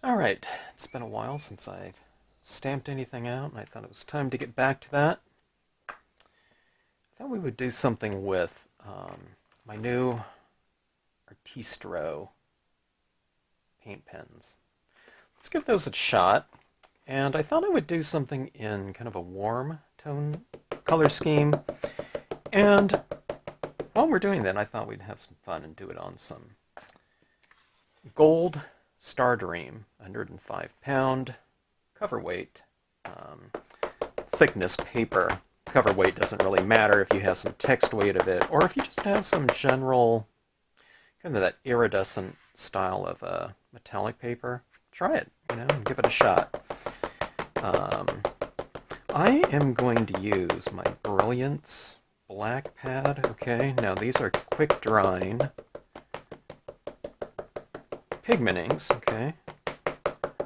Alright, it's been a while since I've stamped anything out, and I thought it was time to get back to that. I thought we would do something with my new Artistro paint pens. Let's give those a shot, and I thought I would do something in kind of a warm tone color scheme, and while we're doing that, I thought we'd have some fun and do it on some gold Stardream, 105-pound cover weight, thickness paper. Cover weight doesn't really matter if you have some text weight of it, or if you just have some general, kind of that iridescent style of metallic paper. Try it, and give it a shot. I am going to use my Brilliance black pad. Okay, now these are quick drying pigment inks, okay.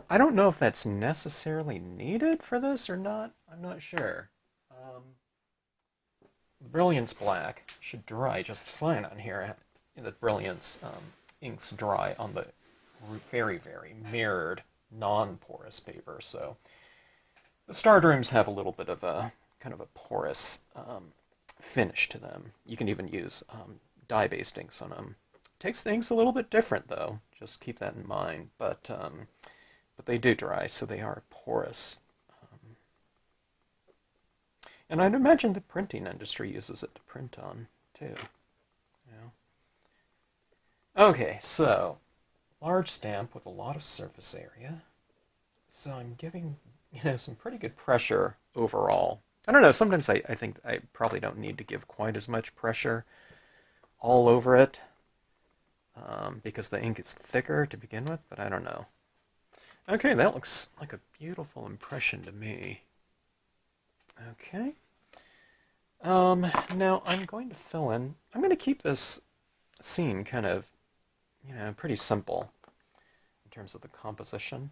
I don't know if that's necessarily needed for this or not. I'm not sure. The Brilliance black should dry just fine on here. The Brilliance inks dry on the very, very mirrored, non-porous paper. So the Stardreams have a little bit of a kind of a porous finish to them. You can even use dye-based inks on them. Takes things a little bit different, though. Just keep that in mind. But they do dry, so they are porous. And I'd imagine the printing industry uses it to print on, too. Okay, so large stamp with a lot of surface area. So I'm giving some pretty good pressure overall. I don't know, sometimes I think I probably don't need to give quite as much pressure all over it. Because the ink is thicker to begin with, but I don't know. Okay, that looks like a beautiful impression to me. Okay. Now I'm going to fill in. I'm going to keep this scene kind of, pretty simple in terms of the composition.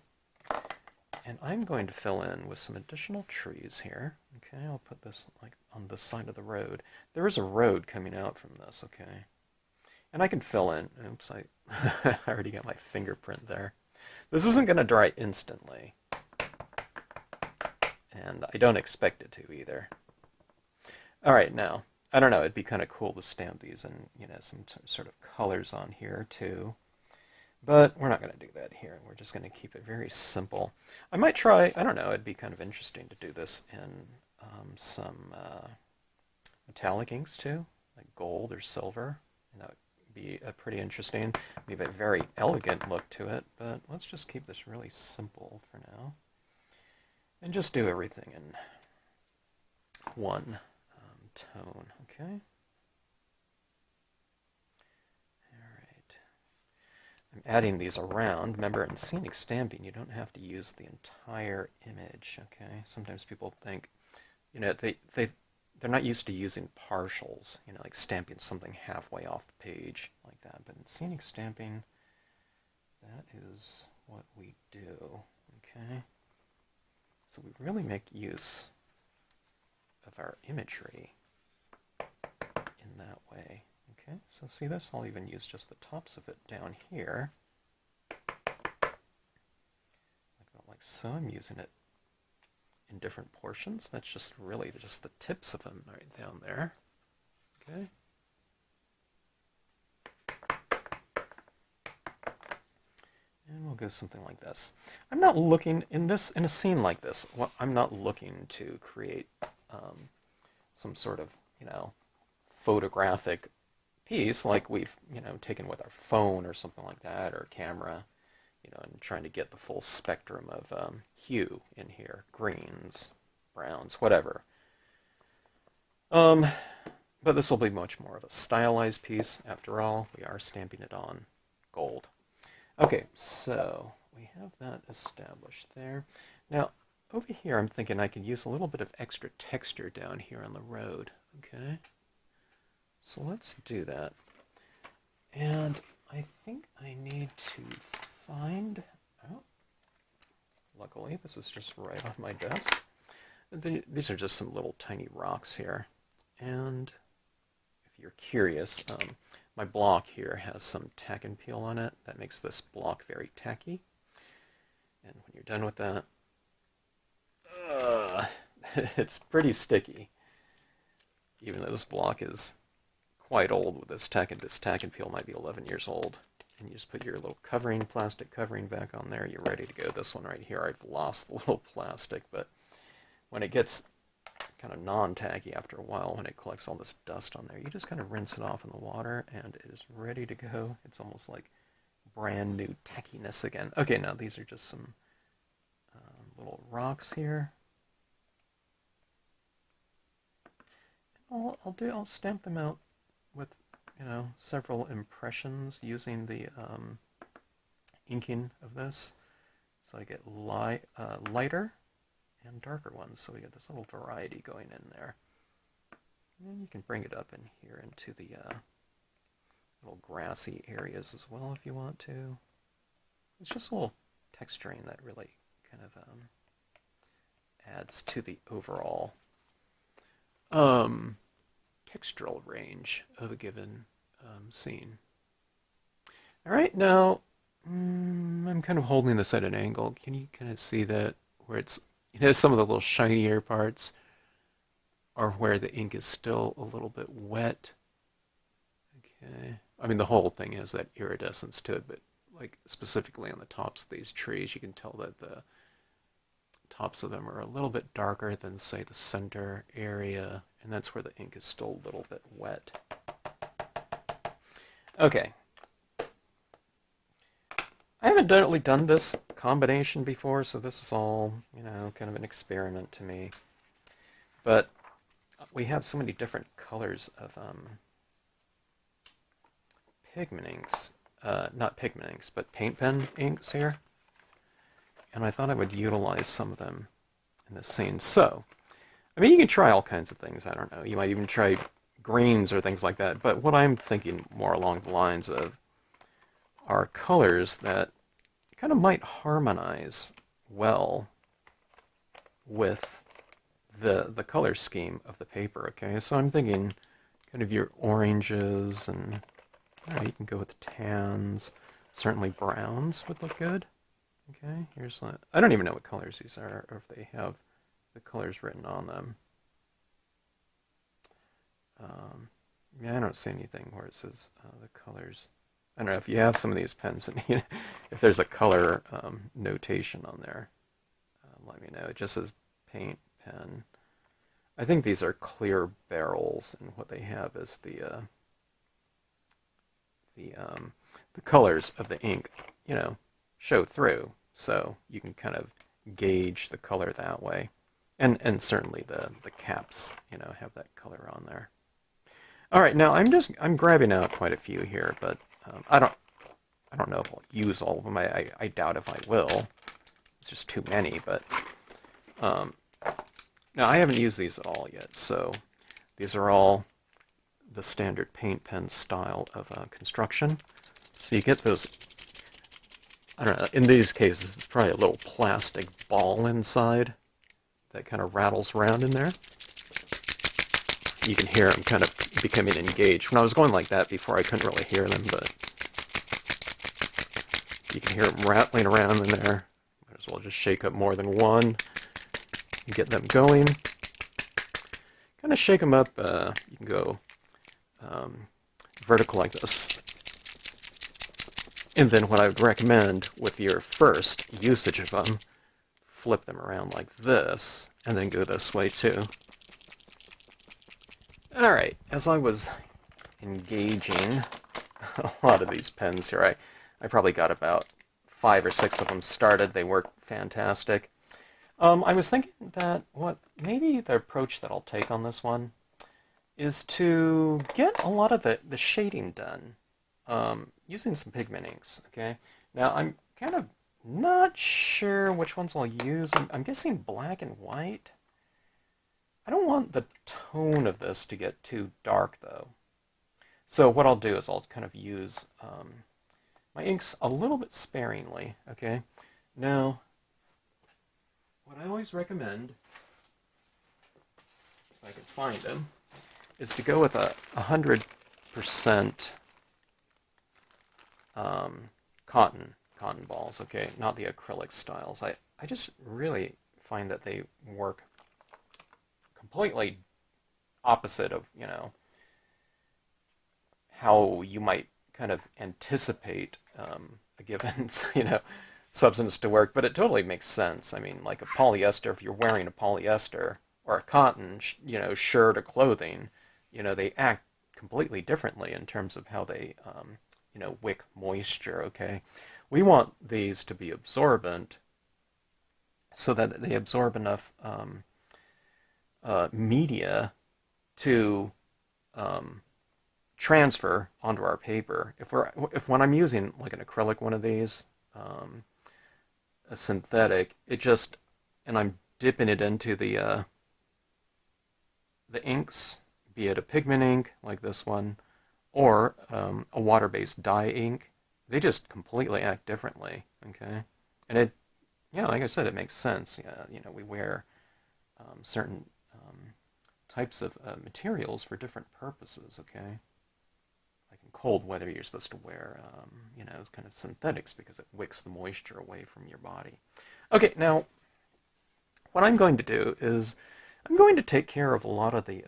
And I'm going to fill in with some additional trees here. Okay, I'll put this like on this side of the road. There is a road coming out from this, okay. And I can fill in. Oops, I already got my fingerprint there. This isn't going to dry instantly, and I don't expect it to either. All right, now, I don't know, it'd be kind of cool to stamp these and, some sort of colors on here too. But we're not going to do that here. We're just going to keep it very simple. I might try, I don't know, it'd be kind of interesting to do this in some metallic inks too, like gold or silver. And that would be pretty interesting. Maybe a very elegant look to it, but let's just keep this really simple for now. And just do everything in one tone, okay? I'm adding these around. Remember, in scenic stamping, you don't have to use the entire image, okay? Sometimes people think, they're not used to using partials, like stamping something halfway off the page like that. But in scenic stamping, that is what we do, okay? So we really make use of our imagery in that way. Okay, so see this? I'll even use just the tops of it down here. Like so. I'm using it in different portions. That's just really just the tips of them right down there. Okay. And we'll go something like this. I'm not looking, in a scene like this, I'm not looking to create some sort of, photographic piece like we've, taken with our phone or something like that, or camera, and trying to get the full spectrum of hue in here, greens, browns, whatever. But this will be much more of a stylized piece. After all, we are stamping it on gold. Okay, so we have that established there. Now, over here, I'm thinking I could use a little bit of extra texture down here on the road. Okay, so let's do that. And I think I need to find, luckily this is just right on my desk. These are just some little tiny rocks here. And if you're curious, my block here has some tack and peel on it. That makes this block very tacky. And when you're done with that, it's pretty sticky. Even though this block is quite old with this tack and peel might be 11 years old. And you just put your little covering, plastic covering back on there. You're ready to go. This one right here, I've lost the little plastic, but when it gets kind of non-tacky after a while, when it collects all this dust on there, you just kind of rinse it off in the water and it is ready to go. It's almost like brand new tackiness again. Okay, now these are just some little rocks here. I'll stamp them out with, several impressions using the inking of this. So I get lighter and darker ones, so we get this little variety going in there. And then you can bring it up in here into the little grassy areas as well if you want to. It's just a little texturing that really kind of adds to the overall textural range of a given scene. All right, now I'm kind of holding this at an angle. Can you kind of see that where it's, some of the little shinier parts are where the ink is still a little bit wet. Okay, I mean the whole thing has that iridescence to it, but like specifically on the tops of these trees, you can tell that the tops of them are a little bit darker than, say, the center area, and that's where the ink is still a little bit wet. Okay. I haven't really done this combination before, so this is all, kind of an experiment to me. But we have so many different colors of pigment inks, not pigment inks, but paint pen inks here. And I thought I would utilize some of them in this scene. So, I mean, you can try all kinds of things. I don't know. You might even try greens or things like that. But what I'm thinking more along the lines of are colors that kind of might harmonize well with the color scheme of the paper, okay? So I'm thinking kind of your oranges, and you can go with tans. Certainly browns would look good. Okay, here's that. I don't even know what colors these are, or if they have the colors written on them. Yeah, I don't see anything where it says the colors. I don't know if you have some of these pens, and if there's a color notation on there, let me know. It just says paint pen. I think these are clear barrels, and what they have is the colors of the ink, show through, so you can kind of gauge the color that way, and certainly the caps, have that color on there. All right, now I'm grabbing out quite a few here, but I don't know if I'll use all of them. I doubt if I will. It's just too many, but now I haven't used these all yet, so these are all the standard paint pen style of construction. So you get those, I don't know, in these cases it's probably a little plastic ball inside that kind of rattles around in there. You can hear them kind of becoming engaged. When I was going like that before, I couldn't really hear them, but you can hear them rattling around in there. Might as well just shake up more than one and get them going. Kind of shake them up. You can go vertical like this. And then what I would recommend with your first usage of them, flip them around like this, and then go this way too. Alright, as I was engaging a lot of these pens here, I probably got about 5 or 6 of them started. They work fantastic. I was thinking that maybe the approach that I'll take on this one is to get a lot of the shading done using some pigment inks, okay? Now, I'm kind of not sure which ones I'll use. I'm guessing black and white. I don't want the tone of this to get too dark, though. So what I'll do is I'll kind of use my inks a little bit sparingly, okay? Now, what I always recommend, if I can find them, is to go with 100% cotton balls, okay? Not the acrylic styles. I just really find that they work completely opposite of, how you might kind of anticipate a given, substance to work, but it totally makes sense. I mean, like a polyester, if you're wearing a polyester or a cotton, shirt or clothing, they act completely differently in terms of how they, wick moisture, okay? We want these to be absorbent so that they absorb enough media to transfer onto our paper. If when I'm using like an acrylic one of these, a synthetic, and I'm dipping it into the inks, be it a pigment ink like this one, or a water-based dye ink, they just completely act differently, okay? And like I said, it makes sense. We wear certain types of materials for different purposes, okay? Like in cold weather, you're supposed to wear, kind of synthetics because it wicks the moisture away from your body. Okay, now, what I'm going to do is I'm going to take care of a lot of the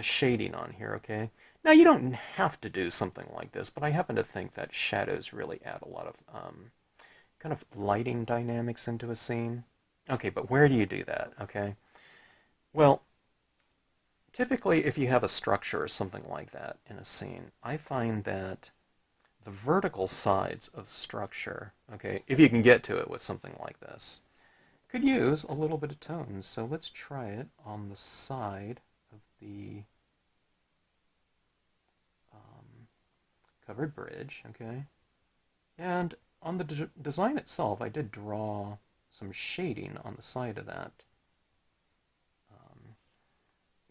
shading on here, okay? Now, you don't have to do something like this, but I happen to think that shadows really add a lot of kind of lighting dynamics into a scene. Okay, but where do you do that, okay? Well, typically, if you have a structure or something like that in a scene, I find that the vertical sides of structure, okay, if you can get to it with something like this, could use a little bit of tones. So let's try it on the side of the covered bridge, okay? And on the design itself, I did draw some shading on the side of that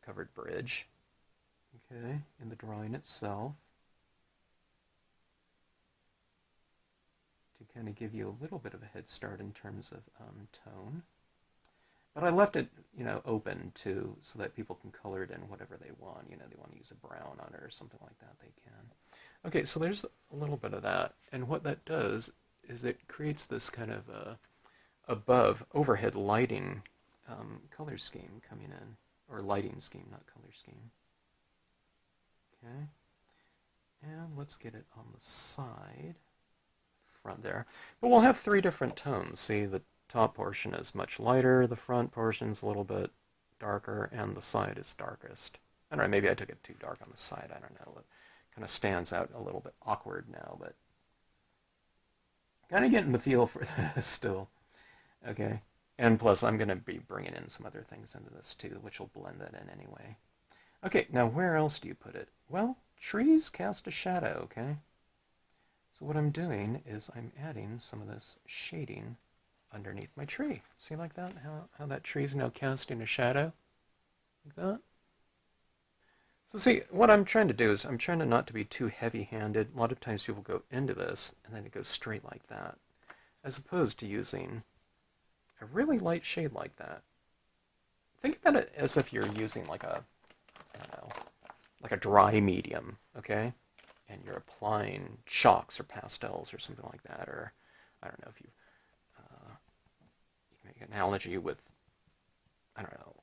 covered bridge, okay, in the drawing itself, to kind of give you a little bit of a head start in terms of tone. But I left it, open so that people can color it in whatever they want. They want to use a brown on it or something like that, they can. Okay, so there's a little bit of that, and what that does is it creates this kind of overhead lighting color scheme coming in, or lighting scheme, not color scheme. Okay, and let's get it on the side, front there. But we'll have three different tones. See, the top portion is much lighter, the front portion's a little bit darker, and the side is darkest. I don't know, maybe I took it too dark on the side, I don't know. It kind of stands out a little bit awkward now, but kind of getting the feel for this still. Okay, and plus I'm going to be bringing in some other things into this too, which will blend that in anyway. Okay, now where else do you put it? Well, trees cast a shadow, okay? So what I'm doing is I'm adding some of this shading underneath my tree. See like that? How that tree's now casting a shadow? Like that? So see, what I'm trying to do is I'm trying to not to be too heavy-handed. A lot of times people go into this and then it goes straight like that, as opposed to using a really light shade like that. Think about it as if you're using like a, I don't know, like a dry medium, okay? And you're applying chalks or pastels or something like that, or I don't know if you can make an analogy with, I don't know,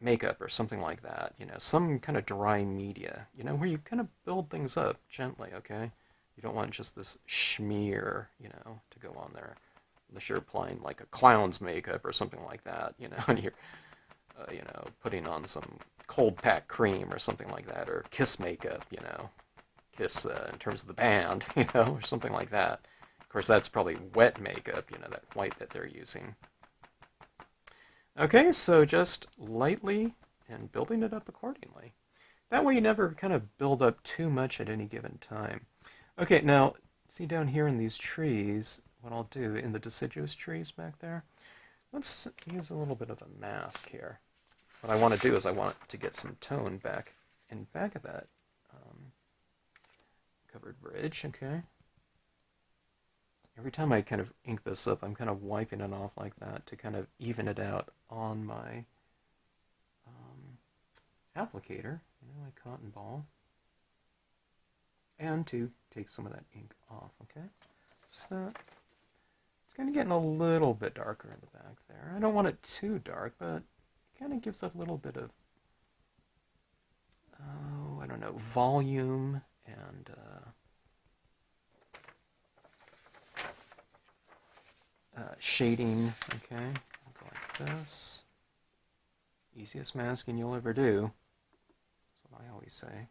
makeup or something like that, you know, some kind of dry media, you know, where you kind of build things up gently, okay? You don't want just this schmear, you know, to go on there. Unless you're applying like a clown's makeup or something like that, you know, and you're, you know, putting on some cold pack cream or something like that, or Kiss makeup, you know, Kiss in terms of the band, you know, or something like that. Of course, that's probably wet makeup, you know, that white that they're using. Okay, so just lightly and building it up accordingly. That way you never kind of build up too much at any given time. Okay, now, see down here in these trees, what I'll do in the deciduous trees back there, let's use a little bit of a mask here. What I want to do is I want to get some tone back in back of that covered bridge, okay? Every time I kind of ink this up, I'm kind of wiping it off like that to kind of even it out on my applicator, you know, my cotton ball, and to take some of that ink off, okay? So it's kind of getting a little bit darker in the back there. I don't want it too dark, but it kind of gives a little bit of, oh, I don't know, volume and shading, okay? I'll go like this. Easiest masking you'll ever do. That's what I always say.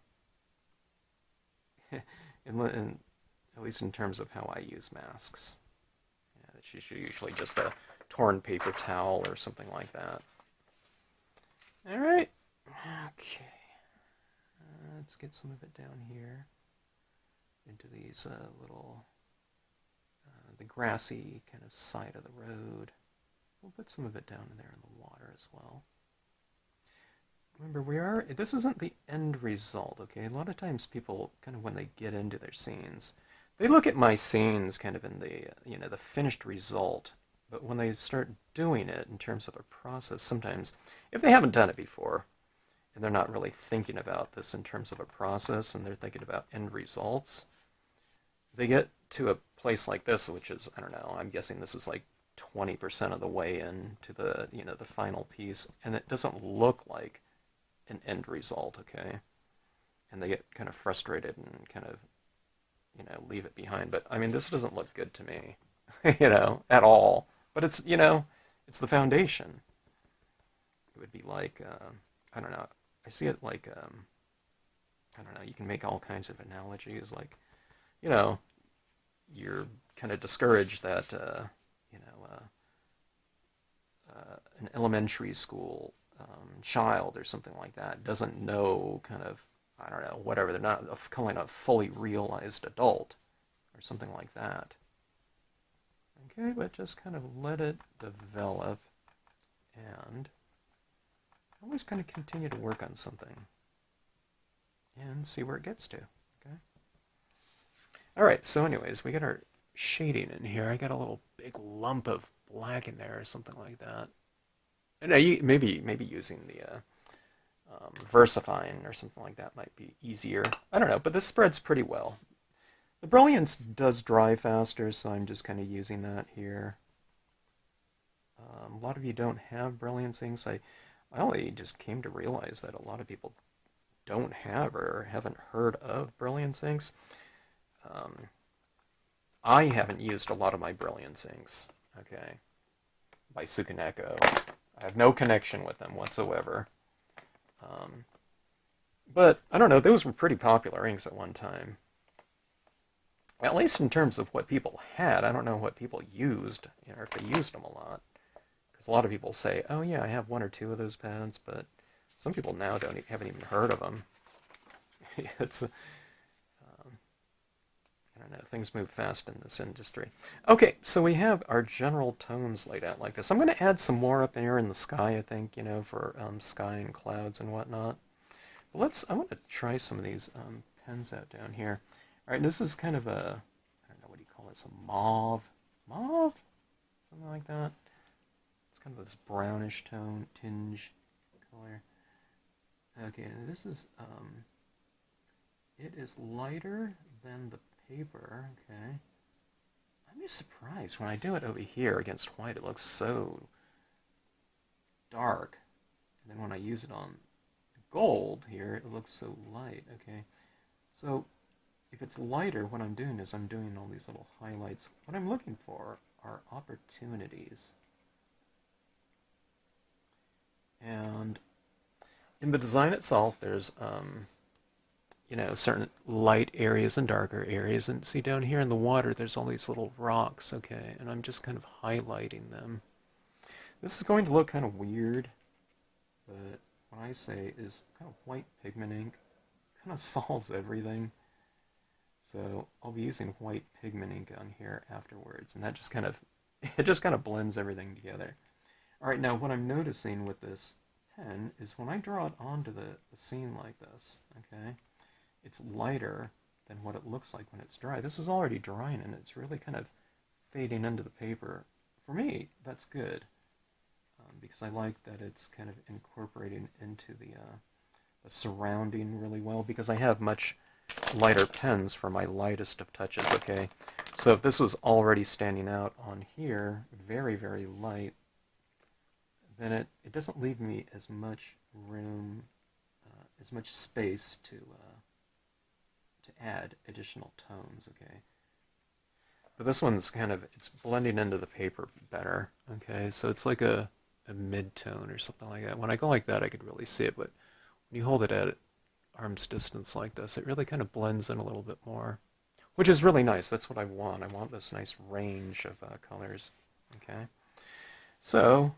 At least in terms of how I use masks. Yeah, it's usually just a torn paper towel or something like that. Alright. Okay. Let's get some of it down here into these little, the grassy kind of side of the road. We'll put some of it down in there in the water as well. Remember, this isn't the end result, okay? A lot of times people, kind of when they get into their scenes, they look at my scenes kind of in the, you know, the finished result. But when they start doing it in terms of a process, sometimes, if they haven't done it before, and they're not really thinking about this in terms of a process, and they're thinking about end results, they get to a place like this, which is, I don't know, I'm guessing this is like 20% of the way into the, you know, the final piece, and it doesn't look like an end result, okay? And they get kind of frustrated and kind of, you know, leave it behind. But, I mean, this doesn't look good to me, you know, at all. But it's, you know, it's the foundation. It would be like, I don't know, I see it like, I don't know, you can make all kinds of analogies, like, you know, you're kind of discouraged that, you know, an elementary school child or something like that doesn't know kind of, I don't know, whatever, they're not calling a fully realized adult or something like that. Okay, but just kind of let it develop and always kind of continue to work on something and see where it gets to, okay? Alright, so anyways, we got our shading in here. I got a little big lump of black in there or something like that. And maybe using the versifying or something like that might be easier. I don't know, but this spreads pretty well. The Brilliance does dry faster, so I'm just kind of using that here. A lot of you don't have Brilliance inks. I only just came to realize that a lot of people don't have or haven't heard of Brilliance inks. Um, I haven't used a lot of my Brilliance inks, okay, by Sukaneko. I have no connection with them whatsoever. Um, but, I don't know, those were pretty popular inks at one time. At least in terms of what people had. I don't know what people used, or if they used them a lot. Because a lot of people say, oh yeah, I have one or two of those pads, but some people now haven't even heard of them. It's, I don't know, things move fast in this industry. Okay, so we have our general tones laid out like this. I'm going to add some more up here in the sky, I think, for sky and clouds and whatnot. But I want to try some of these pens out down here. All right, this is kind of I don't know, what do you call this, a mauve? Mauve? Something like that. It's kind of this brownish tone, tinge color. Okay, this is, it is lighter than the paper, okay. I'm just surprised when I do it over here against white, it looks so dark. And then when I use it on gold here, it looks so light, okay. So if it's lighter, what I'm doing is I'm doing all these little highlights. What I'm looking for are opportunities. And in the design itself, there's certain light areas and darker areas. And see down here in the water, there's all these little rocks, okay? And I'm just kind of highlighting them. This is going to look kind of weird, but what I say is kind of white pigment ink kind of solves everything. So I'll be using white pigment ink on here afterwards, and that just kind of, it just kind of blends everything together. All right, now what I'm noticing with this pen is when I draw it onto the scene like this, okay, it's lighter than what it looks like when it's dry. This is already drying, and it's really kind of fading into the paper. For me, that's good, because I like that it's kind of incorporating into the surrounding really well, because I have much lighter pens for my lightest of touches, okay? So if this was already standing out on here, very, very light, then it doesn't leave me as much room, as much space to add additional tones, okay? But this one's kind of, it's blending into the paper better, okay? So it's like a mid-tone or something like that. When I go like that, I could really see it, but when you hold it at arm's distance like this, it really kind of blends in a little bit more, which is really nice. That's what I want. I want this nice range of colors, okay? So,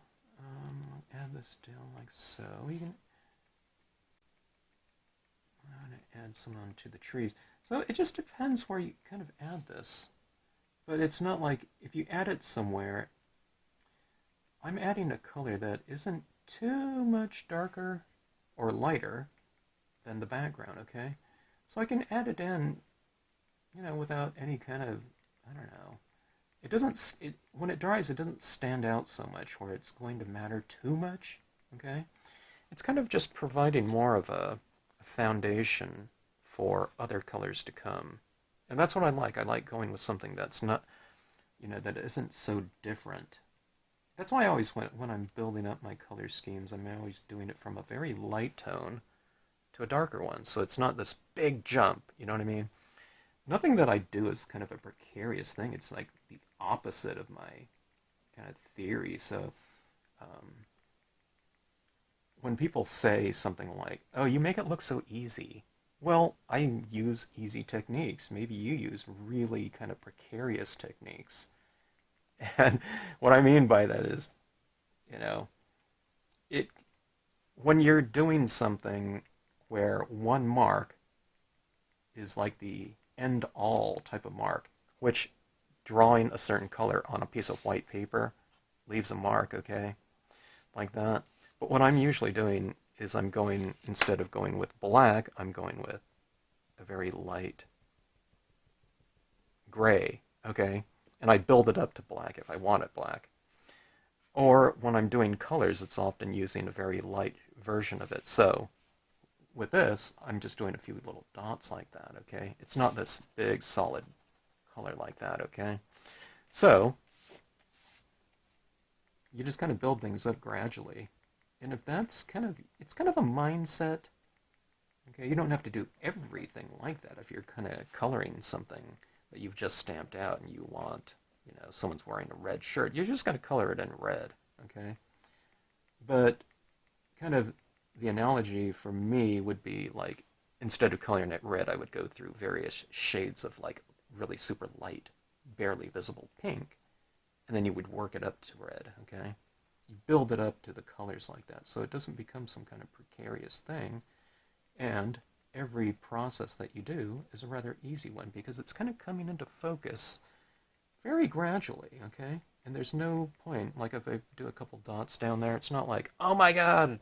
add this down like so. I'm going to add some onto the trees. So it just depends where you kind of add this. But it's not like, if you add it somewhere, I'm adding a color that isn't too much darker or lighter than the background, okay? So I can add it in, without any kind of, I don't know. It doesn't, when it dries, it doesn't stand out so much where it's going to matter too much, okay? It's kind of just providing more of a foundation for other colors to come. And that's what I like. I like going with something that's not, that isn't so different. That's why I always, when I'm building up my color schemes, I'm always doing it from a very light tone to a darker one. So it's not this big jump, you know what I mean? Nothing that I do is kind of a precarious thing. It's like the opposite of my kind of theory. So when people say something like, oh, you make it look so easy, well, I use easy techniques. Maybe you use really kind of precarious techniques. And what I mean by that is, when you're doing something where one mark is like the end-all type of mark, which drawing a certain color on a piece of white paper leaves a mark, okay? Like that. But what I'm usually doing is instead of going with black, I'm going with a very light gray, okay? And I build it up to black if I want it black. Or when I'm doing colors, it's often using a very light version of it. So with this, I'm just doing a few little dots like that, okay? It's not this big solid color like that, okay? So you just kind of build things up gradually. And if that's it's kind of a mindset, okay? You don't have to do everything like that if you're kind of coloring something that you've just stamped out and you want, someone's wearing a red shirt. You're just going to color it in red, okay? But kind of the analogy for me would be like, instead of coloring it red, I would go through various shades of like really super light, barely visible pink, and then you would work it up to red, okay? You build it up to the colors like that, so it doesn't become some kind of precarious thing, and every process that you do is a rather easy one because it's kind of coming into focus very gradually, okay? And there's no point, like if I do a couple dots down there, it's not like, oh my god,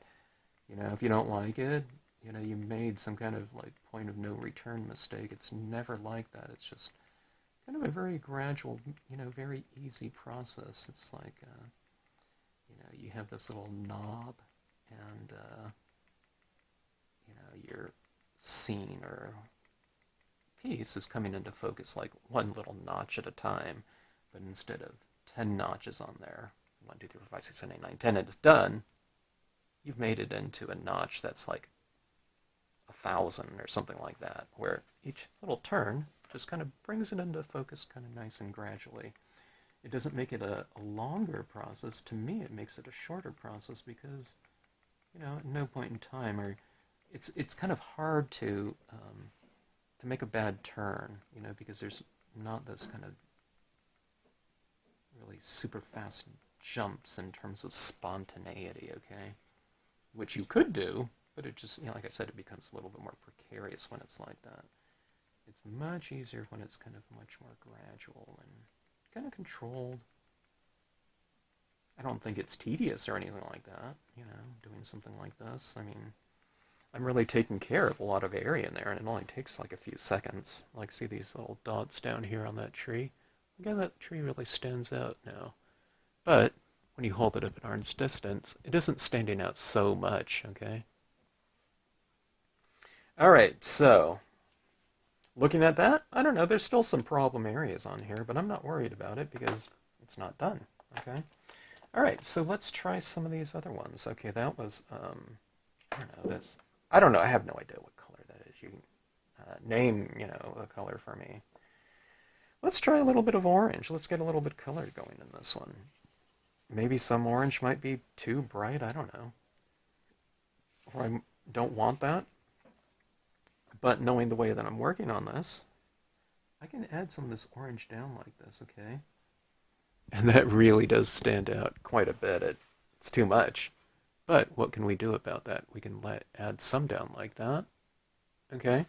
if you don't like it, you made some kind of like point of no return mistake. It's never like that. It's just kind of a very gradual, very easy process. It's like, you have this little knob and, your scene or piece is coming into focus like one little notch at a time. But instead of 10 notches on there, 1, 2, 3, 4, 5, 6, 7, 8, 9, 10, and it's done, you've made it into a notch that's like 1,000 or something like that, where each little turn just kind of brings it into focus kind of nice and gradually. It doesn't make it a longer process. To me, it makes it a shorter process because, at no point in time, or it's kind of hard to make a bad turn, because there's not this kind of really super fast jumps in terms of spontaneity, okay? Which you could do, but it just, like I said, it becomes a little bit more precarious when it's like that. It's much easier when it's kind of much more gradual and kind of controlled. I don't think it's tedious or anything like that, doing something like this. I mean, I'm really taking care of a lot of area in there, and it only takes like a few seconds. Like, see these little dots down here on that tree? Look how that tree really stands out now. But when you hold it up at arm's distance, it isn't standing out so much, okay? Alright, so, looking at that, I don't know, there's still some problem areas on here, but I'm not worried about it because it's not done, okay? Alright, so let's try some of these other ones. Okay, that was, I don't know, I have no idea what color that is. You can name, a color for me. Let's try a little bit of orange. Let's get a little bit of color going in this one. Maybe some orange might be too bright, I don't know. Or I don't want that. But knowing the way that I'm working on this, I can add some of this orange down like this, okay? And that really does stand out quite a bit. It's too much. But what can we do about that? We can add some down like that, okay?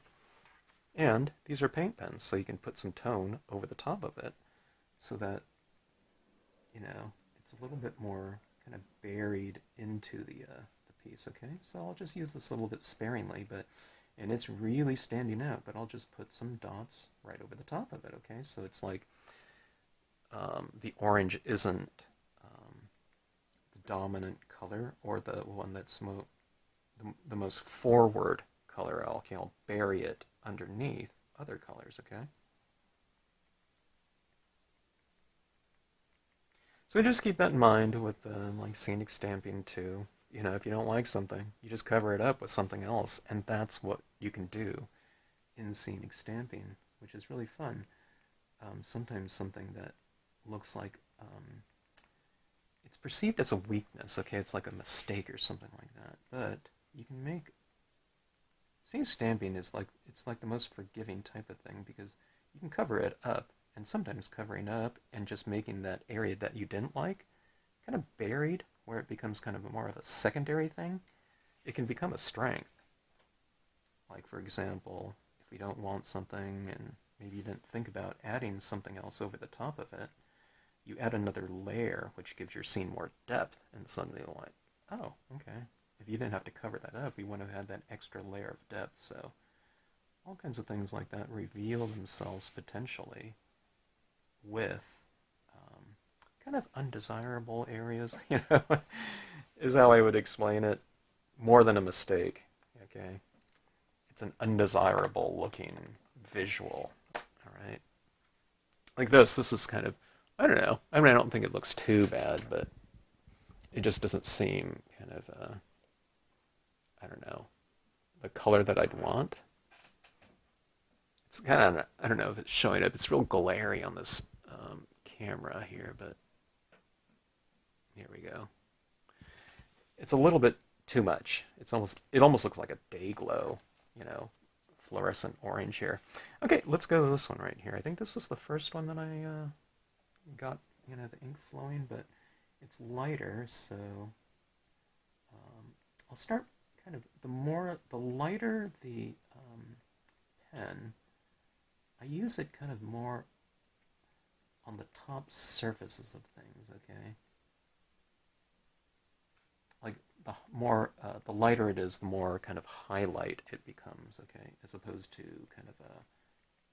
And these are paint pens, so you can put some tone over the top of it so that, it's a little bit more kind of buried into the piece, okay? So I'll just use this a little bit sparingly, and it's really standing out, but I'll just put some dots right over the top of it, okay? So it's like the orange isn't the dominant color or the one that's the most forward color. I'll bury it underneath other colors, okay? So just keep that in mind with like scenic stamping too. If you don't like something, you just cover it up with something else, and that's what you can do in scenic stamping, which is really fun. Sometimes something that looks like it's perceived as a weakness, okay? It's like a mistake or something like that, but you can make scenic stamping is it's like the most forgiving type of thing because you can cover it up, and sometimes covering up and just making that area that you didn't like kind of buried, where it becomes kind of more of a secondary thing, it can become a strength. Like, for example, if we don't want something and maybe you didn't think about adding something else over the top of it, you add another layer, which gives your scene more depth, and suddenly you're like, oh, okay. If you didn't have to cover that up, you wouldn't have had that extra layer of depth. So all kinds of things like that reveal themselves potentially with kind of undesirable areas, is how I would explain it, more than a mistake, okay? it's an undesirable looking visual. All right. Like this is kind of, I don't know. I mean, I don't think it looks too bad, but it just doesn't seem kind of, I don't know, the color that I'd want. It's kind of, I don't know if it's showing up. It's real glary on this camera here, but here we go. It's a little bit too much. It almost looks like a day glow, you know, fluorescent orange here. Okay, let's go to this one right here. I think this was the first one that I got, you know, the ink flowing, but it's lighter, so I'll start kind of the lighter the pen, I use it kind of more on the top surfaces of things, okay? Like the lighter it is, the more kind of highlight it becomes, okay? As opposed to kind of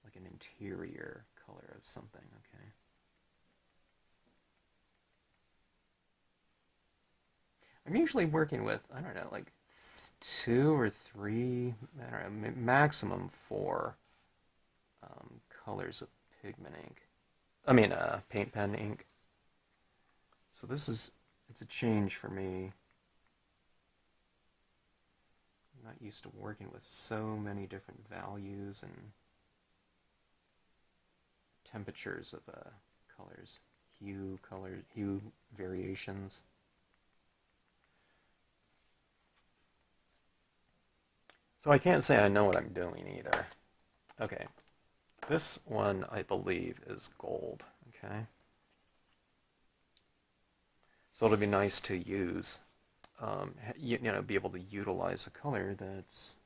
like an interior color of something, okay? I'm usually working with, I don't know, like 2 or 3, I don't know, maximum 4 colors of pigment ink. I mean, paint pen ink. So it's a change for me. I'm not used to working with so many different values and temperatures of colors, hue variations. So I can't say I know what I'm doing either. Okay, this one I believe is gold, okay? So it'll be nice to use, you know, be able to utilize a color that's,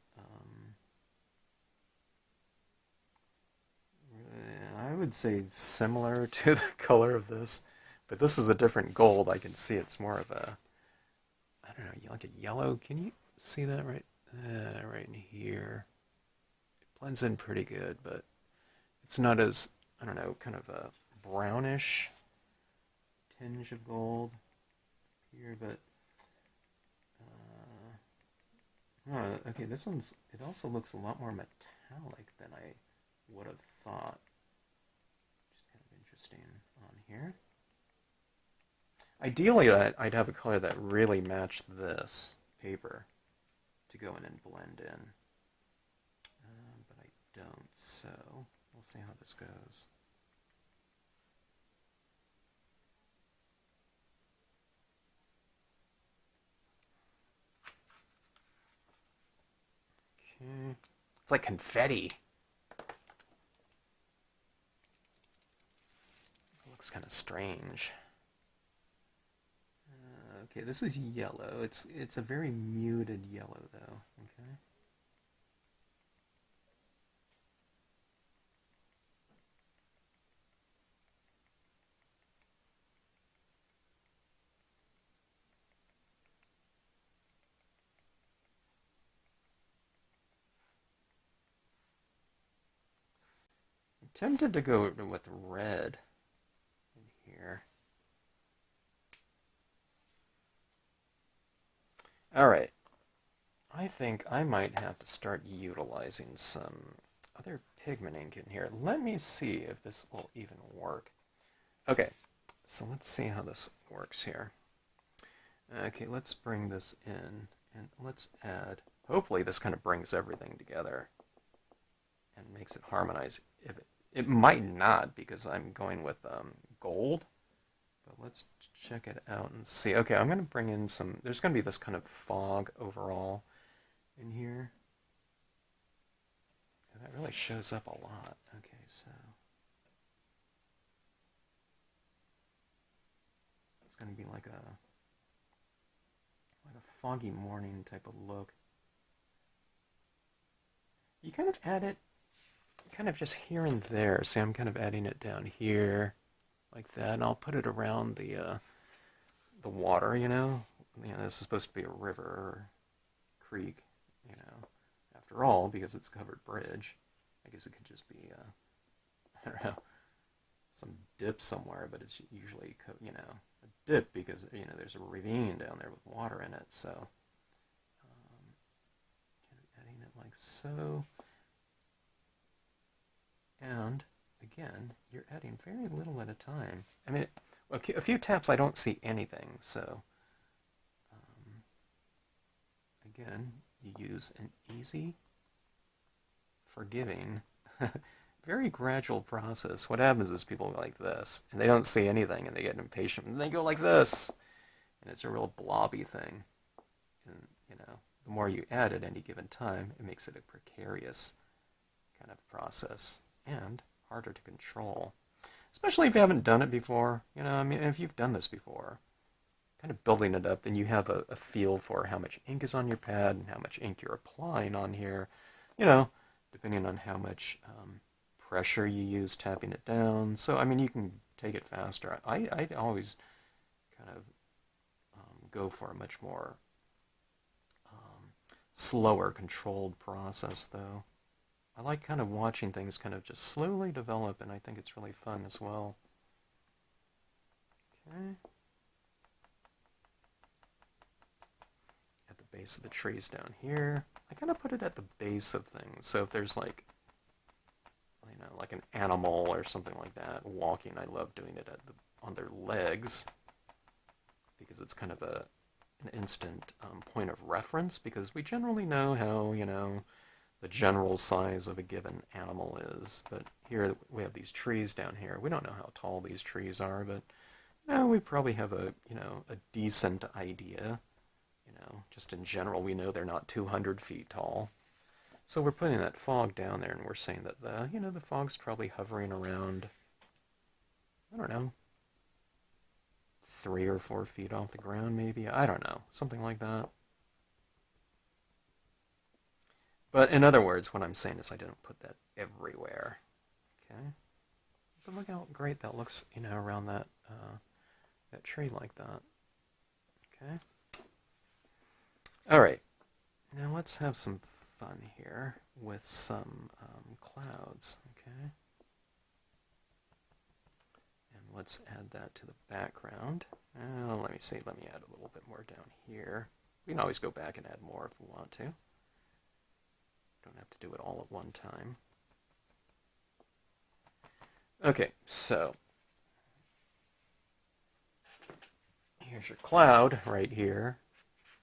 I would say similar to the color of this, but this is a different gold. I can see it's more of a, I don't know, like a yellow. Can you see that right in here? It blends in pretty good, but it's not as, I don't know, kind of a brownish tinge of gold here, but okay, this one's, it also looks a lot more metallic than I would have thought, which is kind of interesting on here. Ideally, I'd have a color that really matched this paper to go in and blend in, but I don't, so we'll see how this goes. Okay, it's like confetti. It looks kind of strange. Okay, this is yellow. It's a very muted yellow, though. Okay. I'm tempted to go with red in here. Alright, I think I might have to start utilizing some other pigment ink in here. Let me see if this will even work. Okay, so let's see how this works here. Okay, let's bring this in, and let's add, hopefully this kind of brings everything together and makes it harmonize. It might not, because I'm going with gold, but let's check it out and see. Okay, I'm going to bring in some, there's going to be this kind of fog overall in here. And that really shows up a lot. Okay, so it's going to be like a foggy morning type of look. You kind of add it kind of just here and there. See, I'm kind of adding it down here like that, and I'll put it around the water, you know? This is supposed to be a river or creek, you know, after all, because it's a covered bridge. I guess it could just be, I don't know, some dip somewhere, but it's usually, you know, a dip because, you know, there's a ravine down there with water in it, so kind of adding it like so. And again, you're adding very little at a time. I mean, a few taps I don't see anything, so again, you use an easy, forgiving, very gradual process. What happens is people go like this, and they don't see anything, and they get impatient, and they go like this, and it's a real blobby thing. And, you know, the more you add at any given time, it makes it a precarious kind of process, and harder to control. Especially if you haven't done it before. You know, I mean, if you've done this before, kind of building it up, then you have a feel for how much ink is on your pad and how much ink you're applying on here. You know, depending on how much pressure you use tapping it down. So, I mean, you can take it faster. I always kind of go for a much more slower, controlled process, though. I like kind of watching things kind of just slowly develop, and I think it's really fun as well. Okay. At the base of the trees down here. I kind of put it at the base of things. So if there's like, you know, like an animal or something like that walking, I love doing it at on their legs, because it's kind of an instant point of reference, because we generally know how, you know, the general size of a given animal is. But here we have these trees down here. We don't know how tall these trees are, but you know, we probably have a, you know, a decent idea. You know, just in general, we know they're not 200 feet tall. So we're putting that fog down there, and we're saying that the, you know, the fog's probably hovering around, I don't know, 3 or 4 feet off the ground, maybe. I don't know, something like that. But in other words, what I'm saying is I didn't put that everywhere. Okay, but look how great that looks, you know, around that that tree like that. Okay. All right. Now let's have some fun here with some clouds. Okay. And let's add that to the background. Let me see. Let me add a little bit more down here. We can always go back and add more if we want to. Don't have to do it all at one time. Okay, so here's your cloud right here.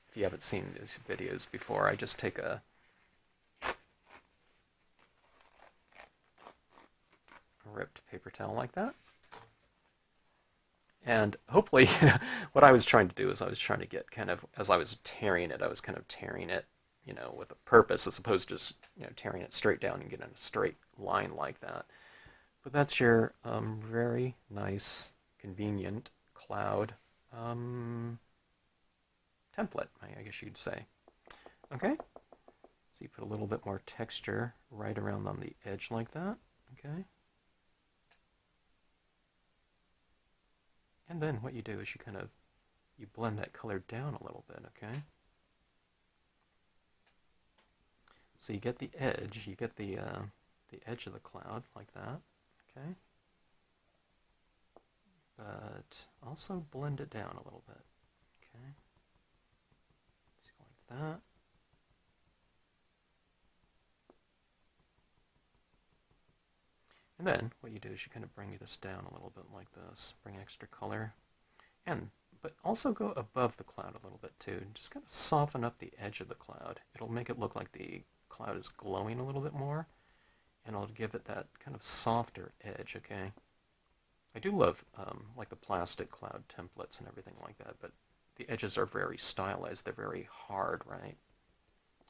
If you haven't seen these videos before, I just take a ripped paper towel like that. And hopefully, what I was trying to do is I was trying to get kind of, as I was tearing it, I was kind of tearing it, you know, with a purpose, as opposed to just, you know, tearing it straight down and getting a straight line like that. But that's your very nice, convenient cloud template, I guess you'd say. Okay, so you put a little bit more texture right around on the edge like that. Okay. And then what you do is you blend that color down a little bit, okay? So you get the edge, you get the edge of the cloud like that, okay? But also blend it down a little bit, okay? So like that. And then what you do is you kind of bring this down a little bit like this, bring extra color, but also go above the cloud a little bit too. Just kind of soften up the edge of the cloud. It'll make it look like the cloud is glowing a little bit more, and it'll give it that kind of softer edge, okay? I do love like the plastic cloud templates and everything like that, but the edges are very stylized. They're very hard, right?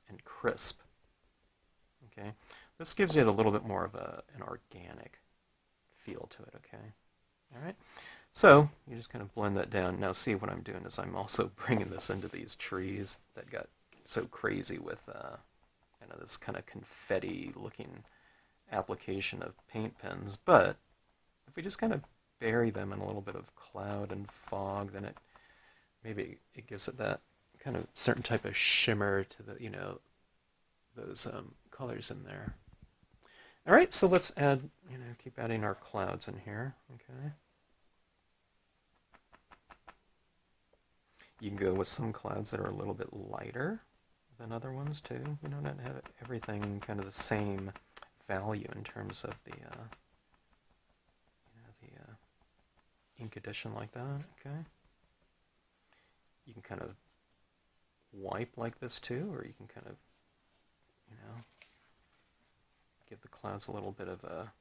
And crisp, okay? This gives it a little bit more of an organic feel to it, okay? All right, so you just kind of blend that down. Now see, what I'm doing is I'm also bringing this into these trees that got so crazy with you know, this kind of confetti-looking application of paint pens. But if we just kind of bury them in a little bit of cloud and fog, then maybe it gives it that kind of certain type of shimmer to the, you know, those colors in there. All right, so let's add, you know, keep adding our clouds in here, okay? You can go with some clouds that are a little bit lighter than other ones too. You know, not have everything kind of the same value in terms of the ink addition like that. Okay. You can kind of wipe like this too, or you can kind of, give the clouds a little bit of a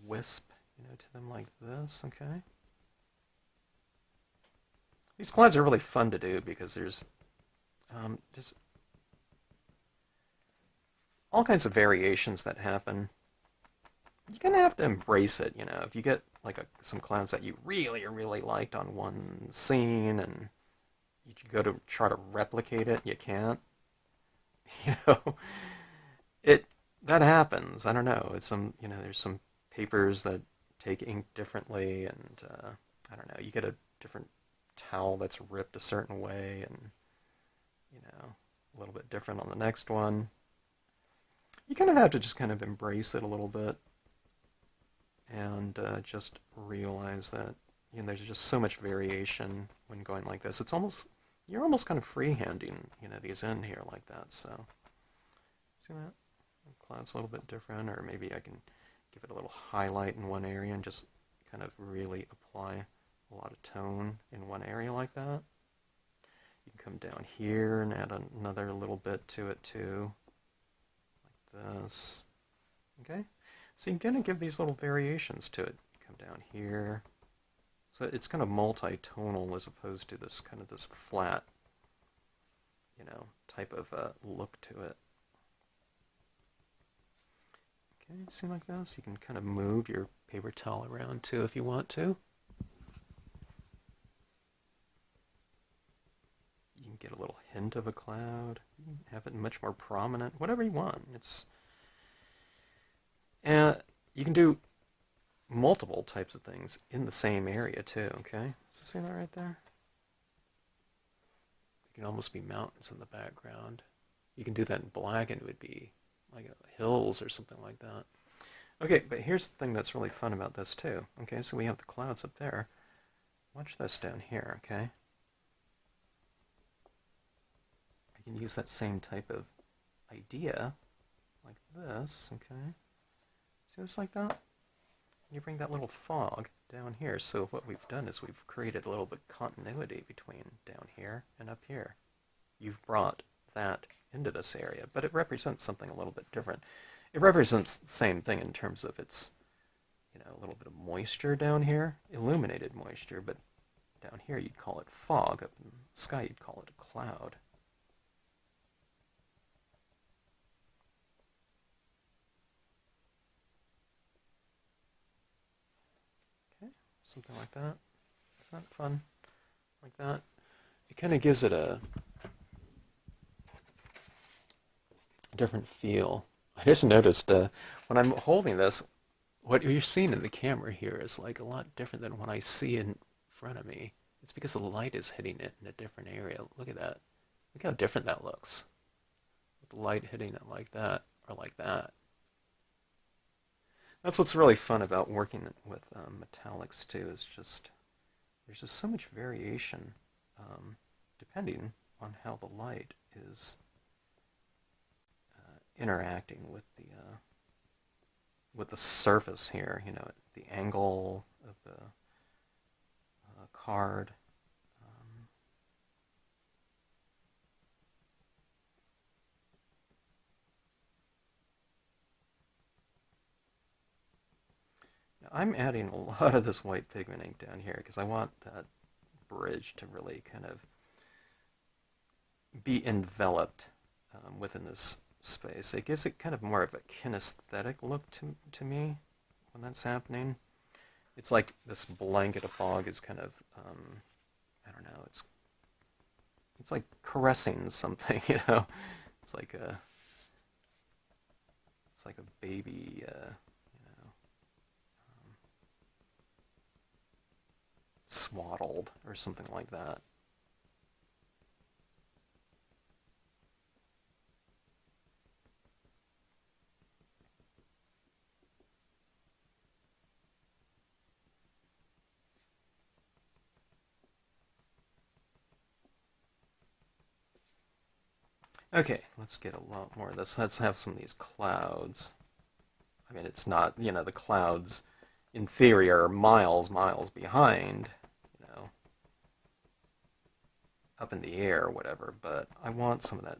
wisp, to them like this. Okay. These clouds are really fun to do because there's just all kinds of variations that happen. You kind of have to embrace it, If you get like some clouds that you really, really liked on one scene and you go to try to replicate it, you can't. You know, that happens. I don't know. It's there's some papers that take ink differently, and I don't know. You get a different towel that's ripped a certain way, and a little bit different on the next one. You kind of have to just kind of embrace it a little bit, and just realize that there's just so much variation when going like this. You're almost kind of freehanding these in here like that. So see that? The cloud's a little bit different, or maybe I can give it a little highlight in one area and just kind of really apply a lot of tone in one area like that. You can come down here and add another little bit to it too, like this. Okay, so you can kind of give these little variations to it. Come down here. So it's kind of multi-tonal as opposed to this kind of this flat, type of look to it. Okay, see like this? You can kind of move your paper towel around too if you want to. You can get a little hint of a cloud. You can have it much more prominent, whatever you want. You can do multiple types of things in the same area too, okay? So see that right there? It can almost be mountains in the background. You can do that in black and it would be like hills or something like that. Okay, but here's the thing that's really fun about this too. Okay, so we have the clouds up there. Watch this down here, okay? I can use that same type of idea like this, okay? See this like that? You bring that little fog down here. So what we've done is we've created a little bit of continuity between down here and up here. You've brought that into this area, but it represents something a little bit different. It represents the same thing in terms of its, a little bit of moisture down here, illuminated moisture, but down here you'd call it fog. Up in the sky you'd call it a cloud. Something like that. Is that fun? Like that. It kind of gives it a different feel. I just noticed when I'm holding this, what you're seeing in the camera here is like a lot different than what I see in front of me. It's because the light is hitting it in a different area. Look at that. Look how different that looks. With the light hitting it like that or like that. That's what's really fun about working with metallics too, is there's just so much variation depending on how the light is interacting with the surface here, the angle of the card. I'm adding a lot of this white pigment ink down here because I want that bridge to really kind of be enveloped within this space. It gives it kind of more of a kinesthetic look to me when that's happening. It's like this blanket of fog is kind of, I don't know, it's like caressing something, It's like a baby, swaddled or something like that. Okay, let's get a lot more of this. Let's have some of these clouds. I mean, it's not, the clouds in theory are miles, miles behind, up in the air or whatever, but I want some of that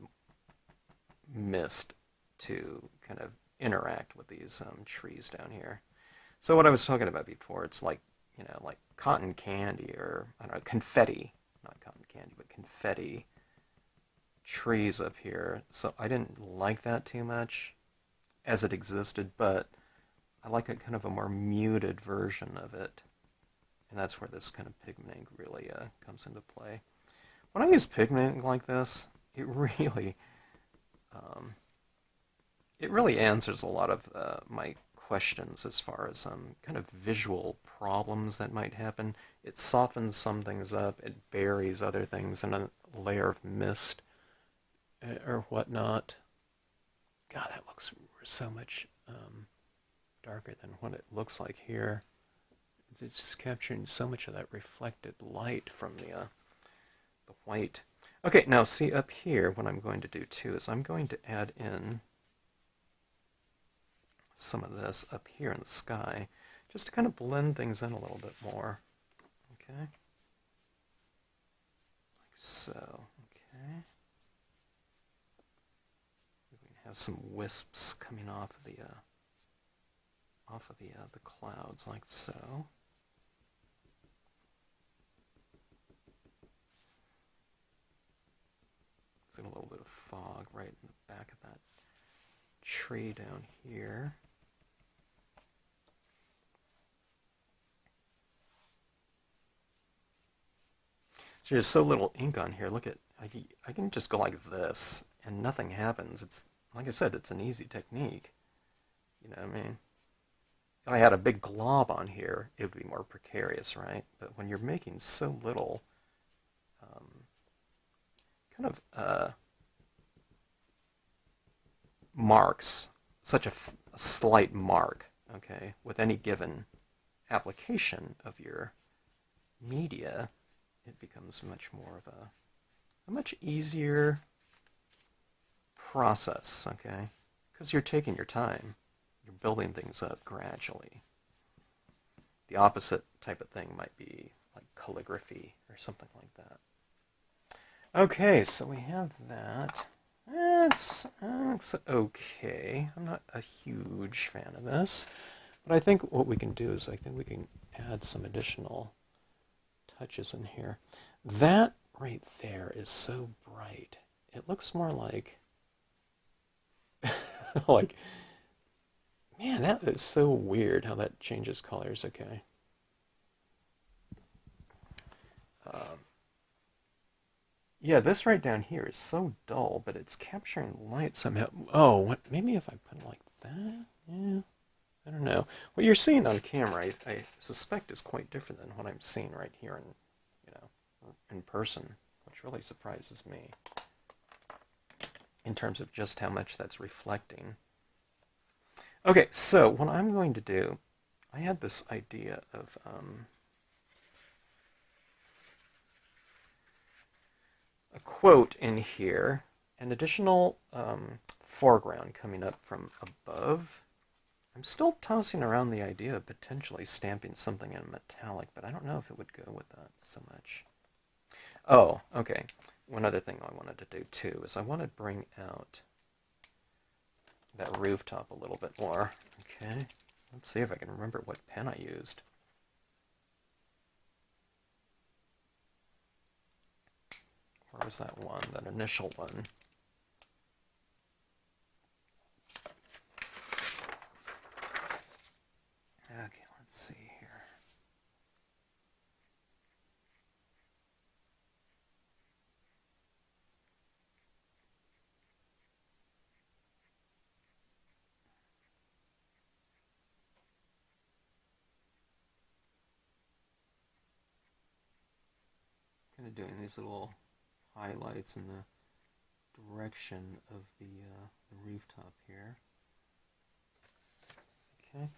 mist to kind of interact with these trees down here. So what I was talking about before, it's like, like cotton candy or, I don't know, confetti. Not cotton candy, but confetti trees up here. So I didn't like that too much as it existed, but I like a kind of a more muted version of it. And that's where this kind of pigment ink really comes into play. When I use pigment ink like this, um, it really answers a lot of my questions as far as kind of visual problems that might happen. It softens some things up, it buries other things in a layer of mist or whatnot. God, that looks so much darker than what it looks like here. It's capturing so much of that reflected light from the white. Okay, now see up here, what I'm going to do too is I'm going to add in some of this up here in the sky, just to kind of blend things in a little bit more. Okay, like so. Okay, we can have some wisps coming off of the clouds, like so. Let's get a little bit of fog right in the back of that tree down here. So there's so little ink on here. Look at, I can just go like this and nothing happens. It's, like I said, it's an easy technique. You know what I mean? If I had a big glob on here, it would be more precarious, right? But when you're making so little, kind of marks, such a slight mark, okay, with any given application of your media, it becomes much more of a much easier process, okay? Because you're taking your time. You're building things up gradually. The opposite type of thing might be like calligraphy or something like that. Okay, so we have that. It's okay. I'm not a huge fan of this. But I think what we can do is I think we can add some additional touches in here. That right there is so bright. It looks more like like, man, that is so weird how that changes colors. Okay. Yeah, this right down here is so dull, but it's capturing light somehow. Oh, maybe if I put it like that? Yeah, I don't know. What you're seeing on camera, I suspect, is quite different than what I'm seeing right here in person, which really surprises me in terms of just how much that's reflecting. Okay, so what I'm going to do, I had this idea of a quote in here, an additional foreground coming up from above. I'm still tossing around the idea of potentially stamping something in metallic, but I don't know if it would go with that so much. Oh, okay. One other thing I wanted to do too is I want to bring out that rooftop a little bit more. Okay, let's see if I can remember what pen I used. Where was that one? That initial one. Okay, let's see here. Kind of doing these little highlights in the direction of the rooftop here. Okay,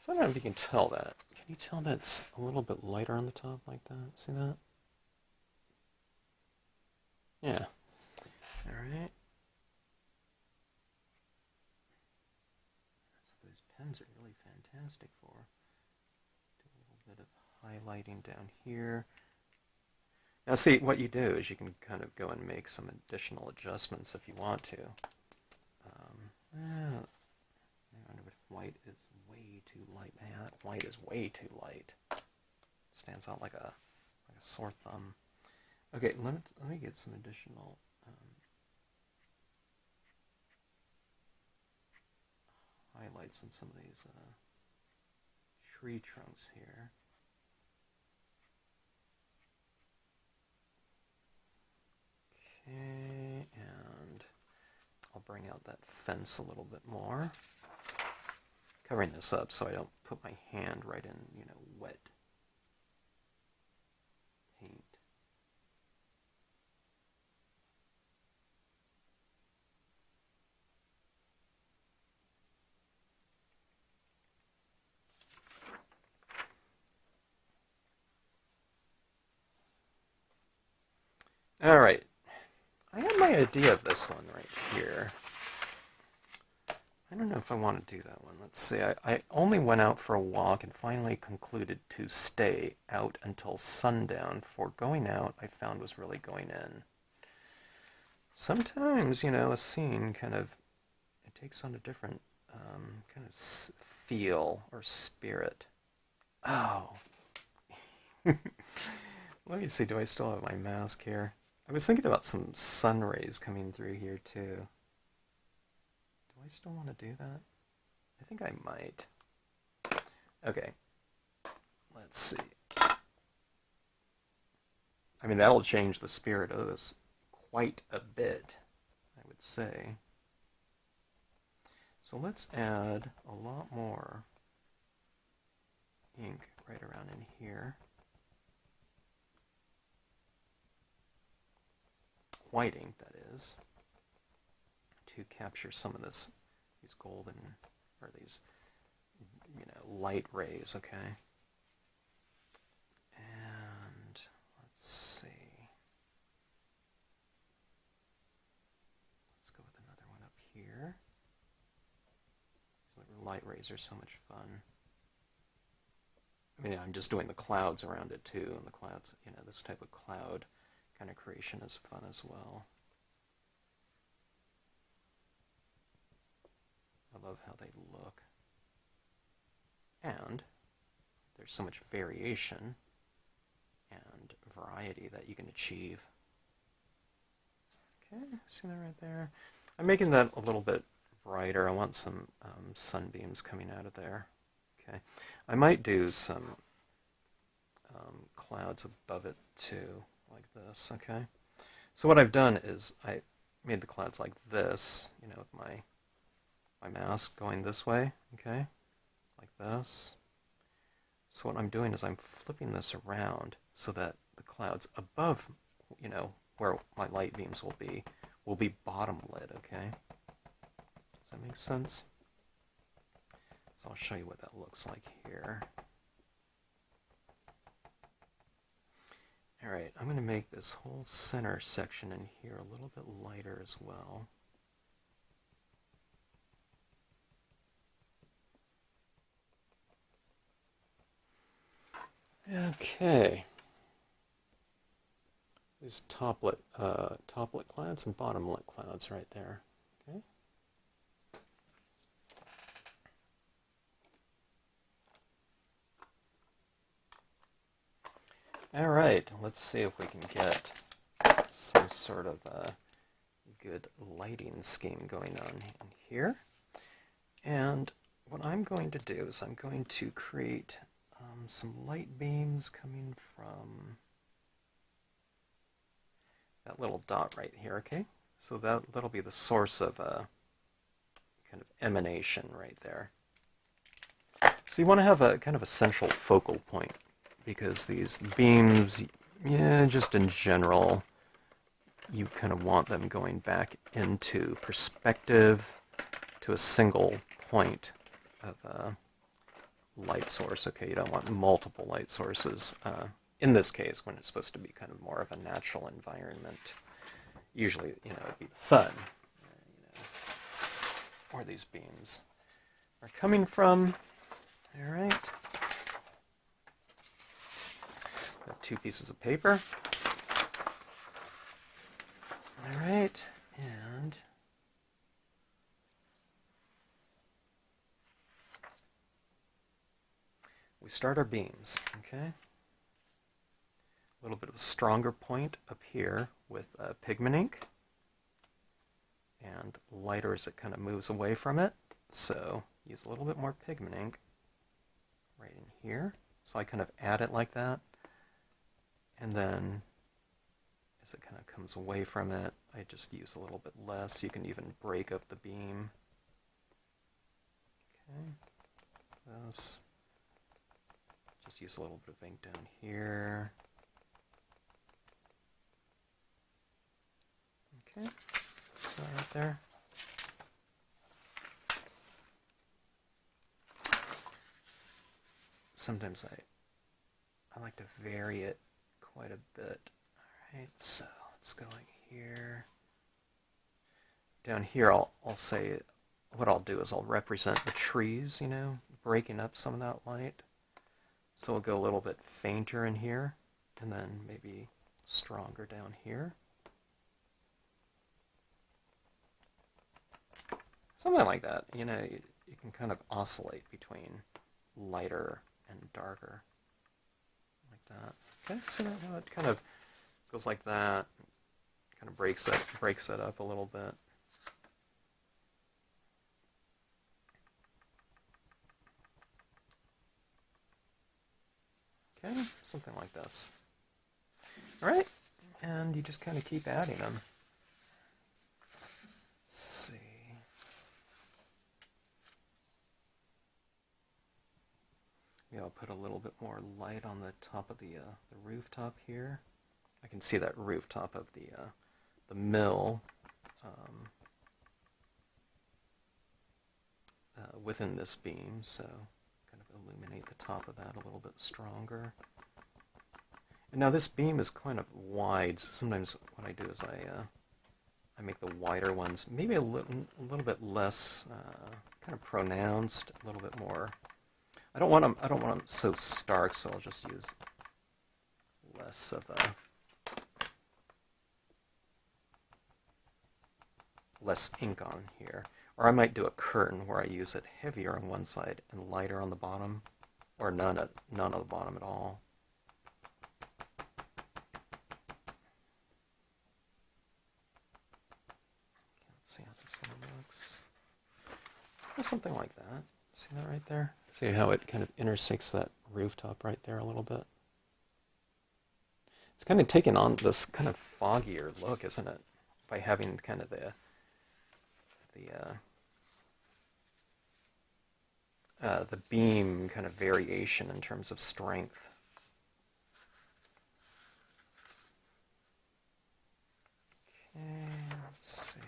so I don't know if you can tell that. Can you tell that's a little bit lighter on the top like that? See that? Yeah. All right. highlighting down here. Now see, what you do is you can kind of go and make some additional adjustments if you want to. I wonder if white is way too light. Man, that white is way too light. Stands out like a sore thumb. Okay, let me get some additional highlights in some of these tree trunks here. Okay, and I'll bring out that fence a little bit more. Covering this up so I don't put my hand right in, wet paint. All right. I have my idea of this one right here. I don't know if I want to do that one. Let's see. I only went out for a walk and finally concluded to stay out until sundown, for going out I found was really going in. Sometimes, a scene it takes on a different kind of feel or spirit. Oh. Let me see. Do I still have my mask here? I was thinking about some sun rays coming through here, too. Do I still want to do that? I think I might. Okay. Let's see. I mean, that'll change the spirit of this quite a bit, I would say. So let's add a lot more ink right around in here. White ink, that is, to capture some of these golden, or these, light rays, okay? And let's see. Let's go with another one up here. These light rays are so much fun. I mean, I'm just doing the clouds around it, too, and the clouds, this type of cloud kind of creation is fun as well. I love how they look. And there's so much variation and variety that you can achieve. Okay, see that right there? I'm making that a little bit brighter. I want some sunbeams coming out of there. Okay, I might do some clouds above it too, like this, okay? So what I've done is I made the clouds like this, with my mask going this way, okay? Like this. So what I'm doing is I'm flipping this around so that the clouds above, where my light beams will be bottom lit, okay? Does that make sense? So I'll show you what that looks like here. Alright, I'm going to make this whole center section in here a little bit lighter as well. Okay. These toplit clouds and bottomlit clouds right there. Okay. All right, let's see if we can get some sort of good lighting scheme going on in here. And what I'm going to do is I'm going to create some light beams coming from that little dot right here, okay? So that'll be the source of a kind of emanation right there. So you want to have a kind of a central focal point, because these beams, just in general, you kind of want them going back into perspective to a single point of a light source. Okay, you don't want multiple light sources. In this case, when it's supposed to be kind of more of a natural environment, usually, it'd be the sun, where these beams are coming from. All right. Got 2 pieces of paper. All right, and we start our beams, okay? A little bit of a stronger point up here with pigment ink, and lighter as it kind of moves away from it. So use a little bit more pigment ink right in here. So I kind of add it like that, and then as it kind of comes away from it, I just use a little bit less. You can even break up the beam. Okay, this. Just use a little bit of ink down here. Okay, so right there. Sometimes I like to vary it quite a bit. All right, so let's go like here. Down here, I'll say what I'll do is I'll represent the trees, you know, breaking up some of that light. So we'll go a little bit fainter in here, and then maybe stronger down here. Something like that. You know, you can kind of oscillate between lighter and darker, like that. Okay, so now it kind of goes like that, kind of breaks it up a little bit. Okay, something like this. All right, and you just kind of keep adding them. Let's see. Maybe I'll put a little bit more light on the top of the rooftop here. I can see that rooftop of the mill within this beam, so kind of illuminate the top of that a little bit stronger. And now this beam is kind of wide, so sometimes what I do is I make the wider ones maybe a little bit less kind of pronounced, a little bit more. I don't want them so stark, so I'll just use less of less ink on here. Or I might do a curtain where I use it heavier on one side and lighter on the bottom, or none of the bottom at all. Let's see how this one looks. Something like that. See that right there? See how it kind of intersects that rooftop right there a little bit? It's kind of taking on this kind of foggier look, isn't it? By having kind of the beam kind of variation in terms of strength. Okay, let's see.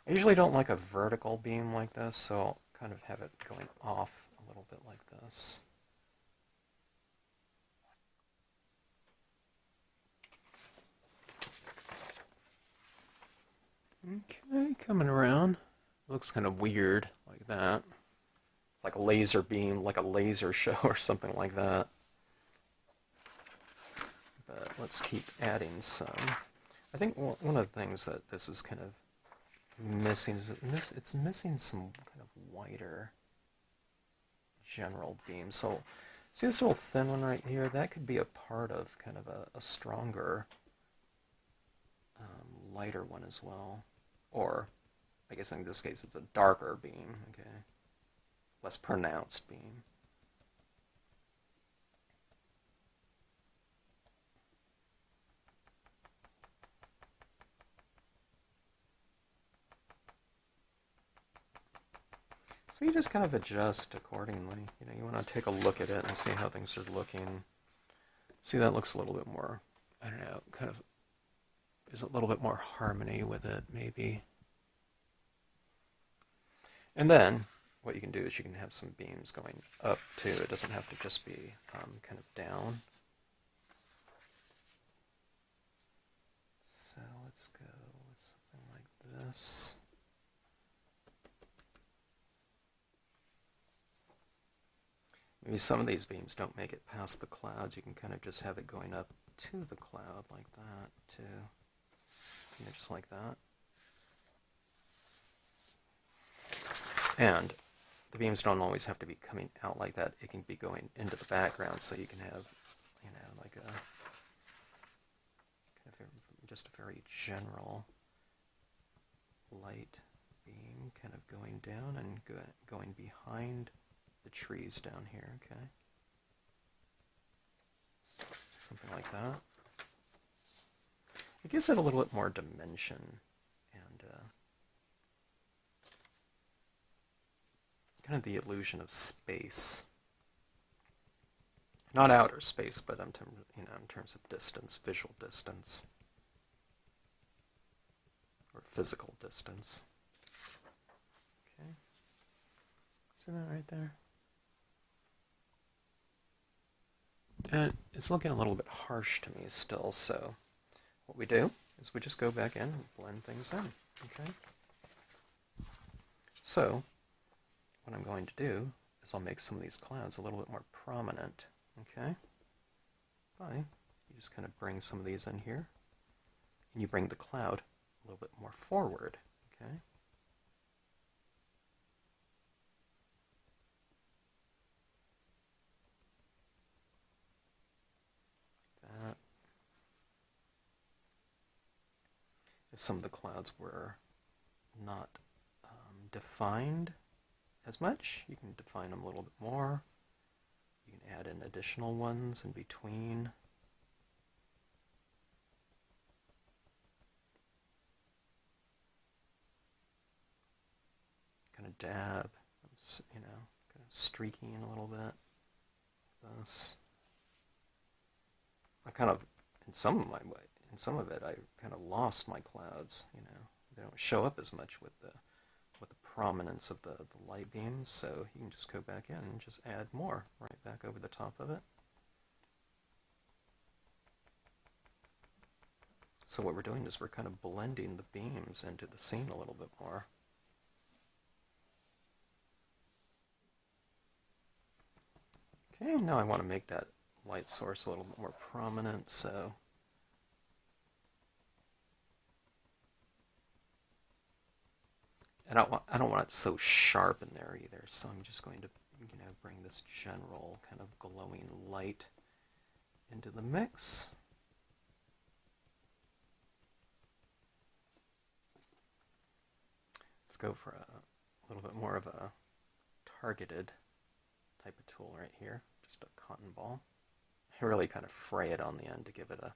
I usually don't like a vertical beam like this, so I'll kind of have it going off a little bit like this. Okay, coming around. Looks kind of weird like that. Like a laser beam, like a laser show or something like that. But let's keep adding some. I think one of the things that this is kind of missing is it's missing some kind of wider general beam. So see this little thin one right here? That could be a part of kind of a stronger, lighter one as well. Or, I guess in this case, it's a darker beam, okay? Less pronounced beam. So you just kind of adjust accordingly. You know, you want to take a look at it and see how things are looking. See, that looks a little bit more, I don't know, kind of, there's a little bit more harmony with it, maybe. And then, what you can do is you can have some beams going up, too. It doesn't have to just be kind of down. So let's go with something like this. Maybe some of these beams don't make it past the clouds. You can kind of just have it going up to the cloud like that, too. Just like that. And the beams don't always have to be coming out like that. It can be going into the background, so you can have, like a kind of just a very general light beam kind of going down and going behind the trees down here, okay? Something like that. It gives it a little bit more dimension and kind of the illusion of space. Not outer space, but in terms of distance, visual distance, or physical distance. Okay, see that right there? And it's looking a little bit harsh to me still, so what we do is we just go back in and blend things in, okay? So, what I'm going to do is I'll make some of these clouds a little bit more prominent, okay? You just kind of bring some of these in here, and you bring the cloud a little bit more forward, okay? That. If some of the clouds were not defined as much, you can define them a little bit more. You can add in additional ones in between. Kind of dab, kind of streaking in a little bit. Thus, I kind of, in some of it, I kind of lost my clouds. They don't show up as much with the prominence of the light beams, so you can just go back in and just add more right back over the top of it. So what we're doing is we're kind of blending the beams into the scene a little bit more. Okay, now I want to make that light source a little bit more prominent, so I don't want it so sharp in there either, so I'm just going to bring this general kind of glowing light into the mix. Let's go for a little bit more of a targeted type of tool right here, just a cotton ball. I really kind of fray it on the end to give it a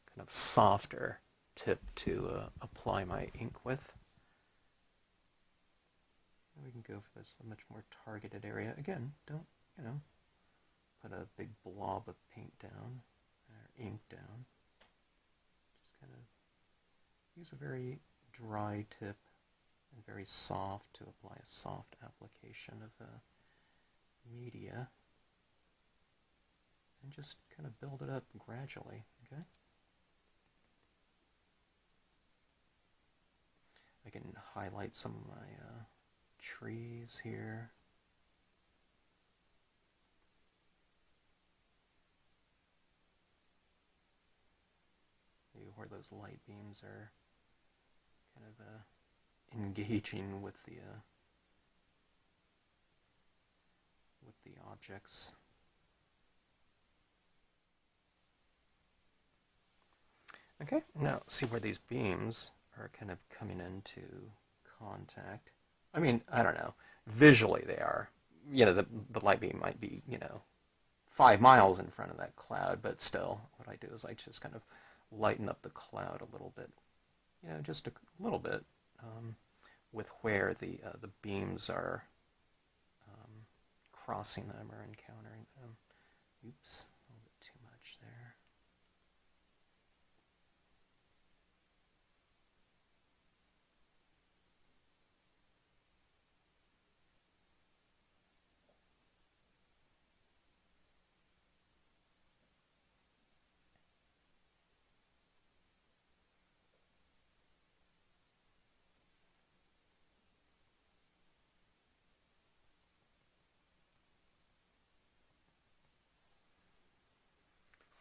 kind of softer tip to apply my ink with. We can go for this a much more targeted area. Again, don't, put a big blob of paint down, or ink down. Just kind of use a very dry tip and very soft to apply a soft application of media. And just kind of build it up gradually, okay? I can highlight some of my trees here. Maybe where those light beams are kind of engaging with the objects. Okay, now see where these beams are kind of coming into contact. I mean, I don't know. Visually they are. The light beam might be, 5 miles in front of that cloud, but still, what I do is I just kind of lighten up the cloud a little bit, just a little bit, with where the beams are crossing them or encountering them. Oops, a little bit too much there.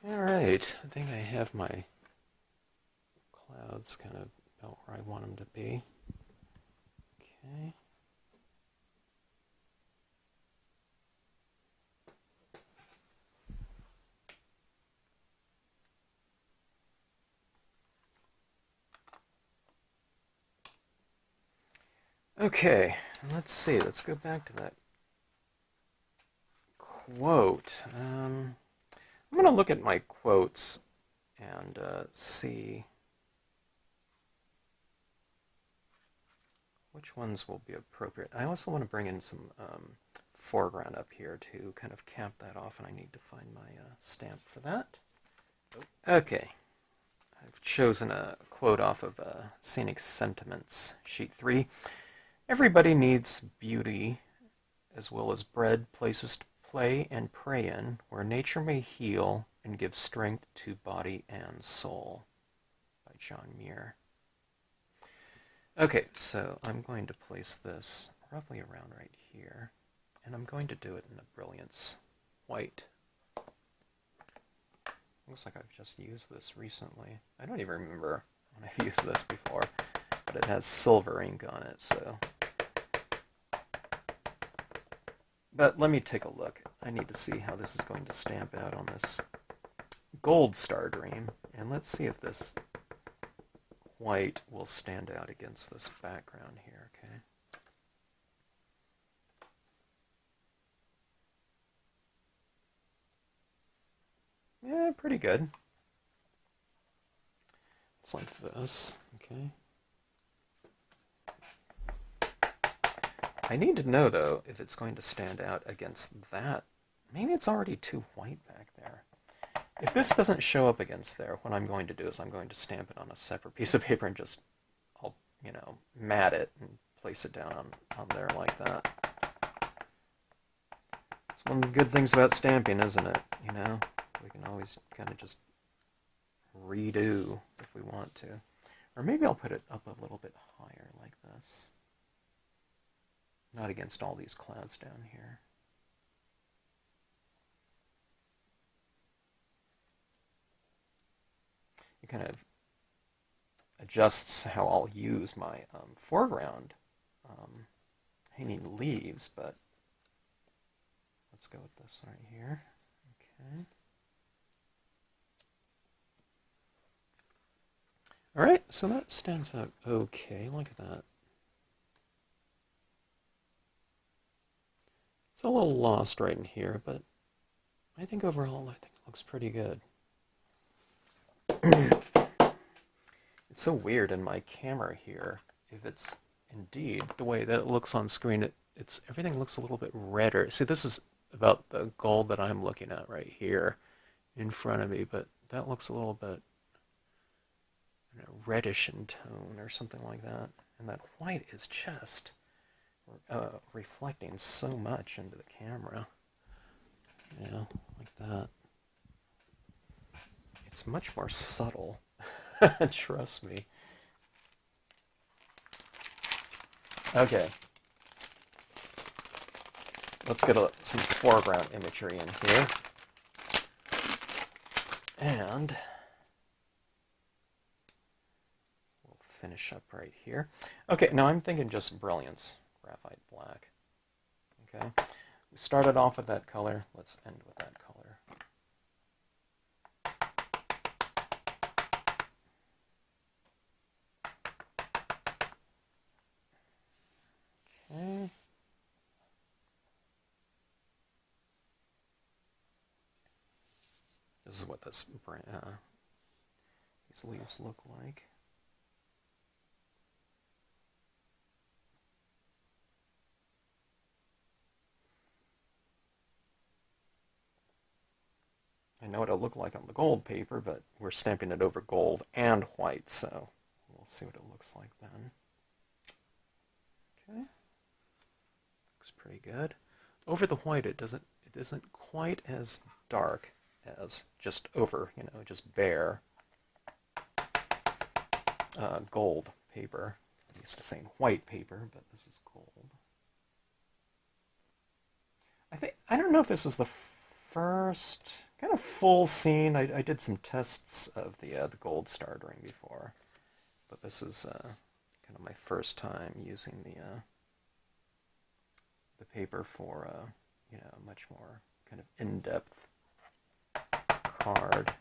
Alright, I think I have my clouds kind of about where I want them to be. Okay. Okay, let's see. Let's go back to that quote. I'm going to look at my quotes and see which ones will be appropriate. I also want to bring in some foreground up here to kind of cap that off, and I need to find my stamp for that. Okay, I've chosen a quote off of Scenic Sentiments, sheet 3. Everybody needs beauty as well as bread, places to play and pray in, where nature may heal and give strength to body and soul, by John Muir. Okay, so I'm going to place this roughly around right here, and I'm going to do it in a Brilliance white. Looks like I've just used this recently. I don't even remember when I've used this before, but it has silver ink on it, so... But let me take a look. I need to see how this is going to stamp out on this gold Stardream, and let's see if this white will stand out against this background here, okay? Yeah, pretty good. It's like this, okay? I need to know, though, if it's going to stand out against that. Maybe it's already too white back there. If this doesn't show up against there, what I'm going to do is I'm going to stamp it on a separate piece of paper and just, I'll, mat it and place it down on there like that. It's one of the good things about stamping, isn't it? We can always kind of just redo if we want to. Or maybe I'll put it up a little bit higher like this. Not against all these clouds down here. It kind of adjusts how I'll use my foreground hanging leaves, but let's go with this right here. Okay. All right, so that stands out okay. Look at that. It's a little lost right in here, but I think overall, I think it looks pretty good. It's so weird in my camera here. If it's indeed the way that it looks on screen, everything looks a little bit redder. See, this is about the gold that I'm looking at right here in front of me, but that looks a little bit reddish in tone or something like that. And that white is just reflecting so much into the camera. Like that. It's much more subtle. Trust me. Okay. Let's get some foreground imagery in here. And we'll finish up right here. Okay, now I'm thinking just Brilliance. Graphite black. Okay, we started off with that color. Let's end with that color. Okay. This is what these leaves look like. I know what it'll look like on the gold paper, but we're stamping it over gold and white, so we'll see what it looks like then. Okay. Looks pretty good. Over the white, it isn't quite as dark as just over, just bare gold paper. I'm used to saying white paper, but this is gold. I don't know if this is the first kind of full scene. I did some tests of the gold Stardream before, but this is kind of my first time using the paper for a much more kind of in-depth card.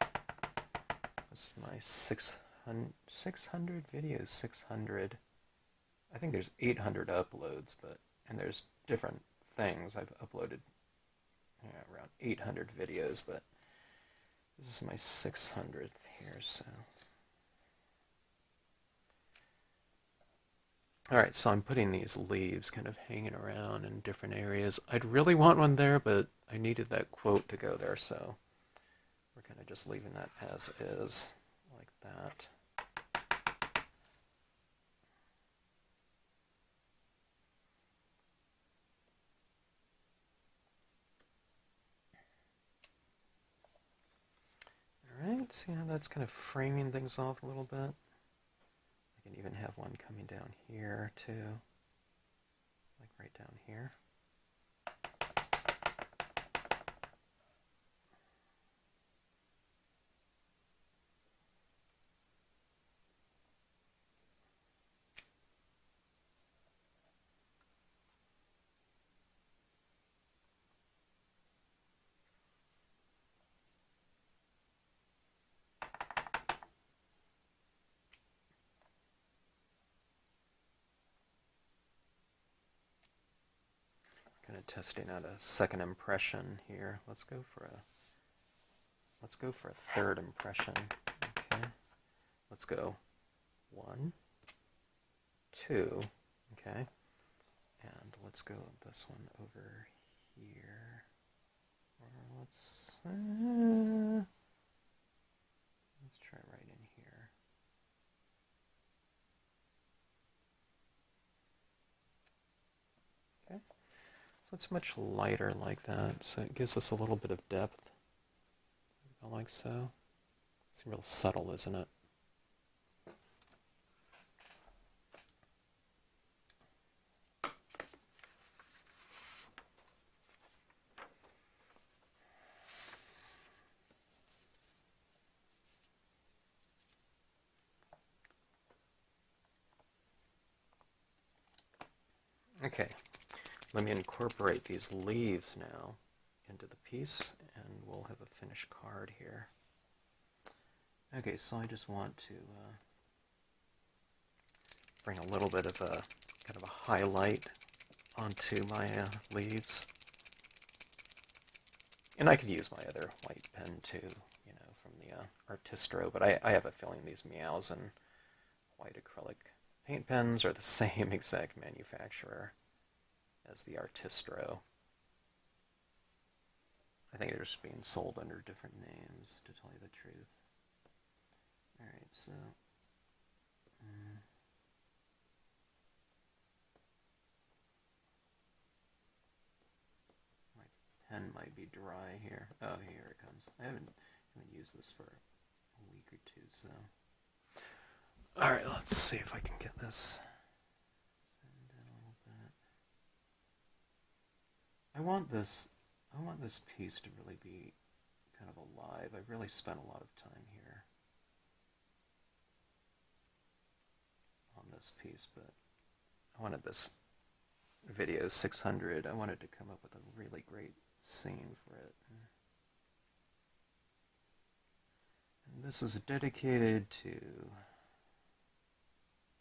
This is my 600 videos, 600. I think there's 800 uploads, and there's different things. I've uploaded around 800 videos, but this is my 600th here, so. Alright, so I'm putting these leaves kind of hanging around in different areas. I'd really want one there, but I needed that quote to go there, so we're kind of just leaving that as is, like that. Alright, see how that's kind of framing things off a little bit? I can even have one coming down here, too. Like right down here. Kind of testing out a second impression here. Let's go for a third impression. Okay. Let's go 1, 2. Okay. And let's go this one over here. Or let's try right in here. Okay. So it's much lighter like that, so it gives us a little bit of depth. Like so. It's real subtle, isn't it? Okay, let me incorporate these leaves now into the piece, and we'll have a finished card here. Okay, so I just want to bring a little bit of a kind of a highlight onto my leaves. And I could use my other white pen too, from the Artistro, but I have a feeling these Miaosun white acrylic paint pens are the same exact manufacturer as the Artistro. I think they're just being sold under different names, to tell you the truth. Alright, so my pen might be dry here. Oh, here it comes. I haven't used this for a week or two, so. Alright, let's see if I can get this. Send in a little bit. I want this piece to really be kind of alive. I've really spent a lot of time here on this piece, but I wanted this video 600. I wanted to come up with a really great scene for it. And this is dedicated to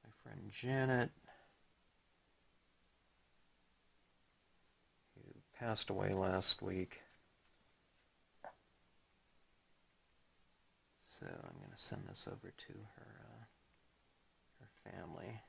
my friend Janet, who passed away last week. So I'm going to send this over to her family.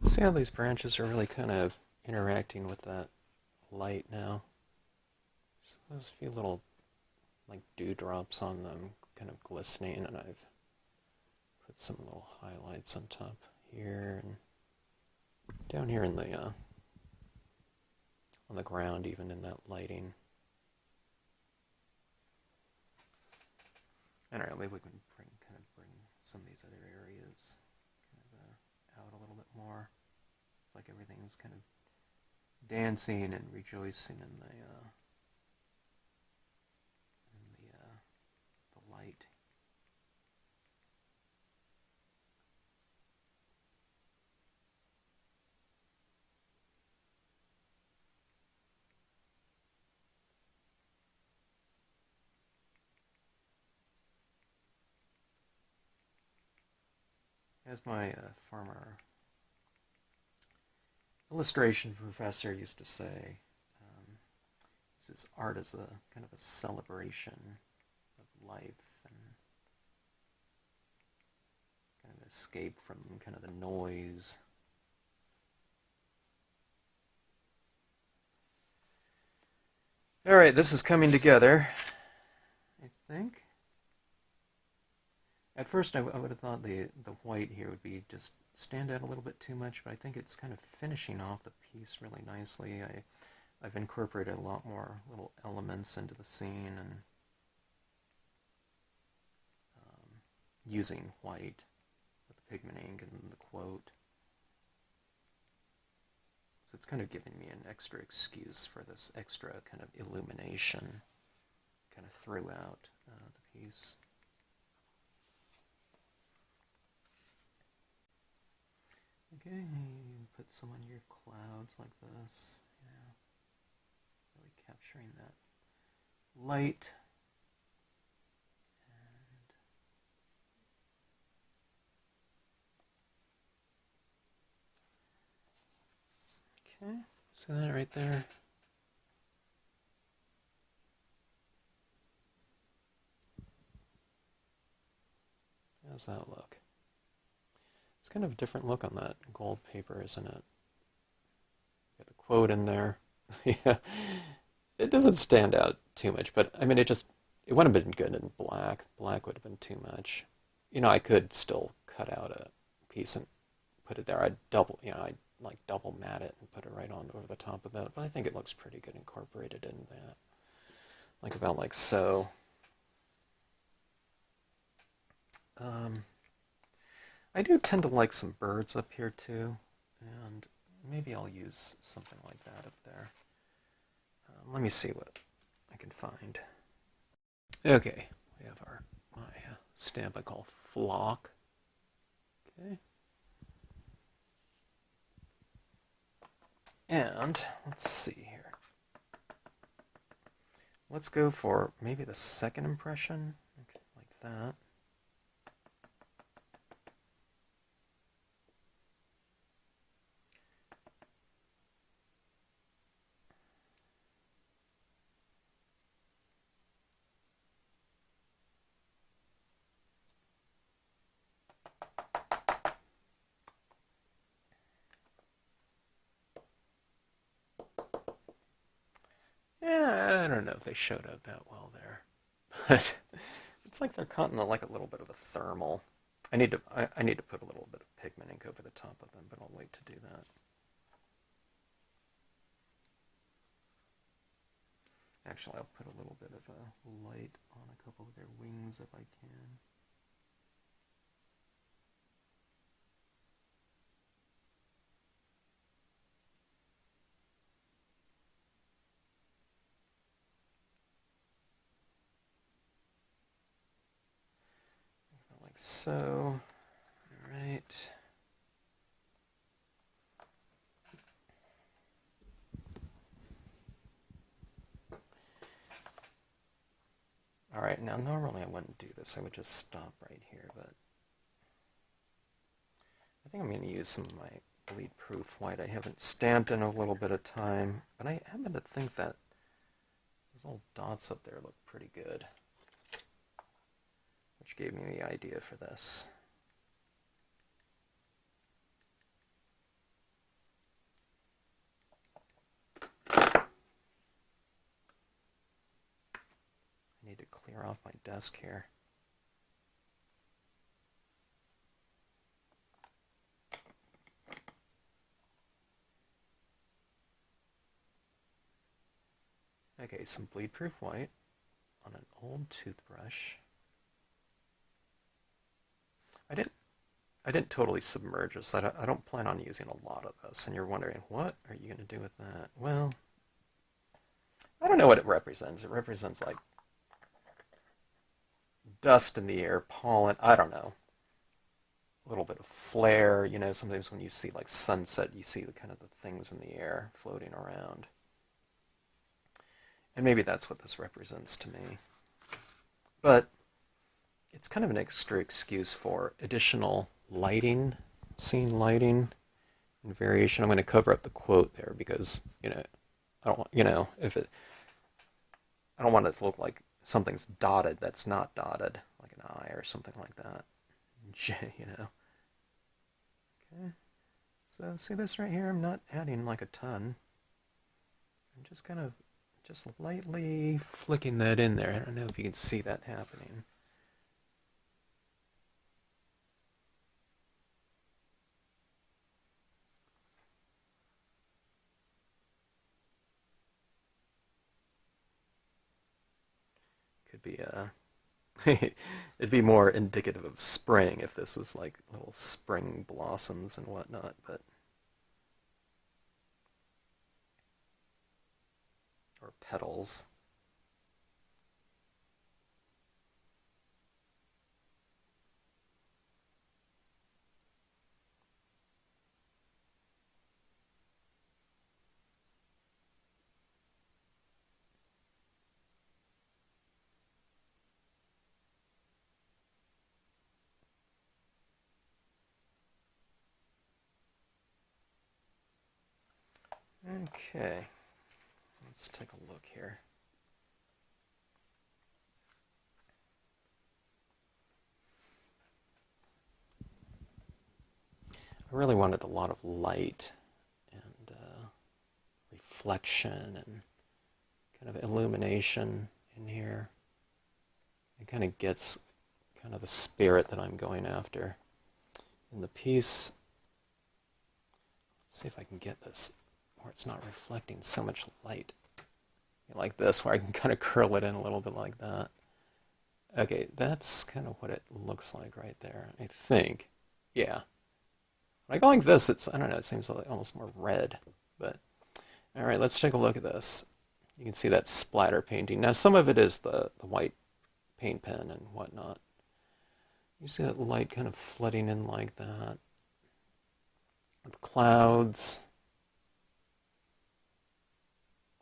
See how these branches are really kind of interacting with that light now? So there's a few little like dewdrops on them, kind of glistening, and I've put some little highlights on top here and down here in the on the ground, even in that lighting. I don't know, maybe we can bring some of these other areas out a little bit more. It's like everything's kind of dancing and rejoicing in the light. As my former illustration professor used to say, he says art is a kind of a celebration of life and kind of escape from kind of the noise. All right, this is coming together, I think. At first I would have thought the white here would be just stand out a little bit too much, but I think it's kind of finishing off the piece really nicely. I've incorporated a lot more little elements into the scene and using white with the pigment ink and the quote. So it's kind of giving me an extra excuse for this extra kind of illumination kind of throughout the piece. Okay, put some on your clouds like this, really capturing that light. And okay, see that right there? How's that look? It's kind of a different look on that gold paper, isn't it? Got the quote in there. Yeah, it doesn't stand out too much, but I mean, it would have been good in black. Black would have been too much. I could still cut out a piece and put it there. I'd double matte it and put it right on over the top of that. But I think it looks pretty good incorporated in that, about like so. I do tend to like some birds up here too, and maybe I'll use something like that up there. Let me see what I can find. Okay, we have my stamp I call Flock. Okay. And let's see here. Let's go for maybe the second impression, okay, like that. Yeah, I don't know if they showed up that well there, but it's like they're caught in like a little bit of a thermal. I need to put a little bit of pigment ink over the top of them, but I'll wait to do that. Actually, I'll put a little bit of a light on a couple of their wings if I can. Like so. All right. All right, now normally I wouldn't do this. I would just stop right here, but I think I'm going to use some of my bleed-proof white. I haven't stamped in a little bit of time, but I happen to think that those little dots up there look pretty good, which gave me the idea for this. clear off my desk here. Okay, some bleed-proof white on an old toothbrush. I didn't totally submerge this. I don't plan on using a lot of this. And you're wondering, what are you going to do with that? Well, I don't know what it represents. It represents like dust in the air, pollen, I don't know. A little bit of flare, you know, sometimes when you see like sunset, you see the kind of the things in the air floating around. And maybe that's what this represents to me. But it's kind of an extra excuse for additional lighting, scene lighting, and variation. I'm going to cover up the quote there because, you know, I don't want, you know, I don't want it to look like something's dotted that's not dotted, like an I or something like that. J, you know. Okay. So see this right here? I'm not adding like a ton. I'm just kind of just lightly flicking that in there. I don't know if you can see that happening. Could be it'd be more indicative of spring if this was like little spring blossoms and whatnot, but or petals. Okay, let's take a look here. I really wanted a lot of light and reflection and kind of illumination in here. It kind of gets kind of the spirit that I'm going after in the piece. Let's see if I can get this where it's not reflecting so much light. Like this, where I can kind of curl it in a little bit like that. Okay, that's kind of what it looks like right there, I think. Yeah. When I go like this, it's, I don't know, it seems like almost more red. But, all right, let's take a look at this. You can see that splatter painting. Now, some of it is the white paint pen and whatnot. You see that light kind of flooding in like that. The clouds.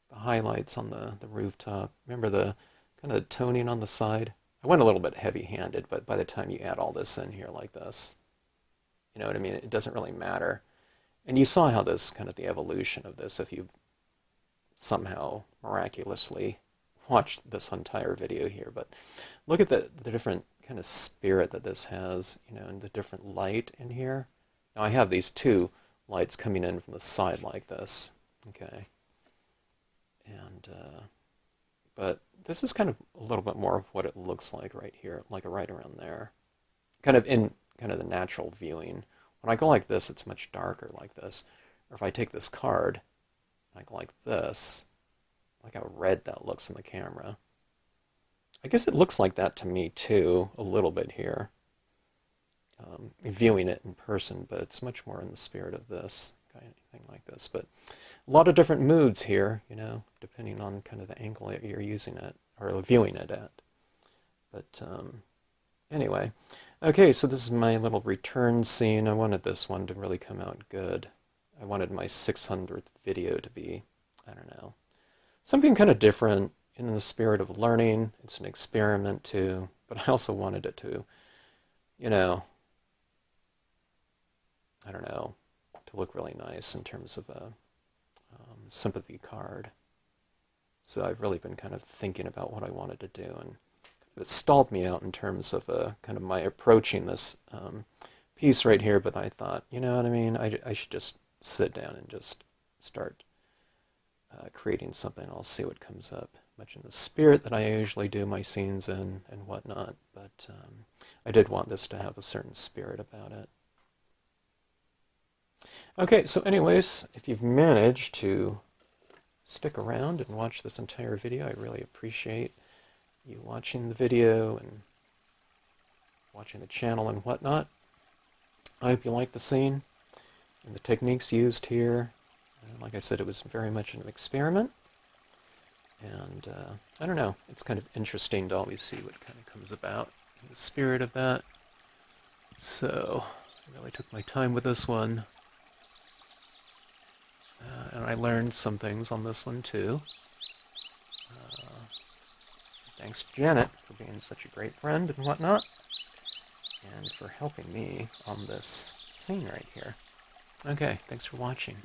The highlights on the rooftop. Remember the kind of toning on the side? I went a little bit heavy-handed, but by the time you add all this in here like this, you know what I mean? It doesn't really matter. And you saw how this, kind of the evolution of this, if you somehow miraculously watched this entire video here. But look at the different kind of spirit that this has, you know, and the different light in here. Now I have these two lights coming in from the side like this, okay? And, but this is kind of a little bit more of what it looks like right here, like right around there. Kind of in kind of the natural viewing. When I go like this, it's much darker like this. Or if I take this card, and I go like this, like how red that looks in the camera. I guess it looks like that to me too, a little bit here. Viewing it in person, but it's much more in the spirit of this, kind of thing like this. But a lot of different moods here, you know, depending on kind of the angle that you're using it, or viewing it at. But anyway, okay, so this is my little return scene. I wanted this one to really come out good. I wanted my 600th video to be, I don't know, something kind of different in the spirit of learning. It's an experiment too, but I also wanted it to, you know, I don't know, to look really nice in terms of a sympathy card. So I've really been kind of thinking about what I wanted to do, and it stalled me out in terms of kind of my approaching this piece right here, but I thought, you know what I mean, I should just sit down and just start creating something. I'll see what comes up. much in the spirit that I usually do my scenes in and whatnot, but I did want this to have a certain spirit about it. Okay, so anyways, if you've managed to stick around and watch this entire video, I really appreciate you watching the video and watching the channel and whatnot. I hope you like the scene and the techniques used here. And like I said, it was very much an experiment. And I don't know, it's kind of interesting to always see what kind of comes about in the spirit of that. So I really took my time with this one. And I learned some things on this one too. Thanks to Janet for being such a great friend and whatnot, and for helping me on this scene right here. Okay, thanks for watching.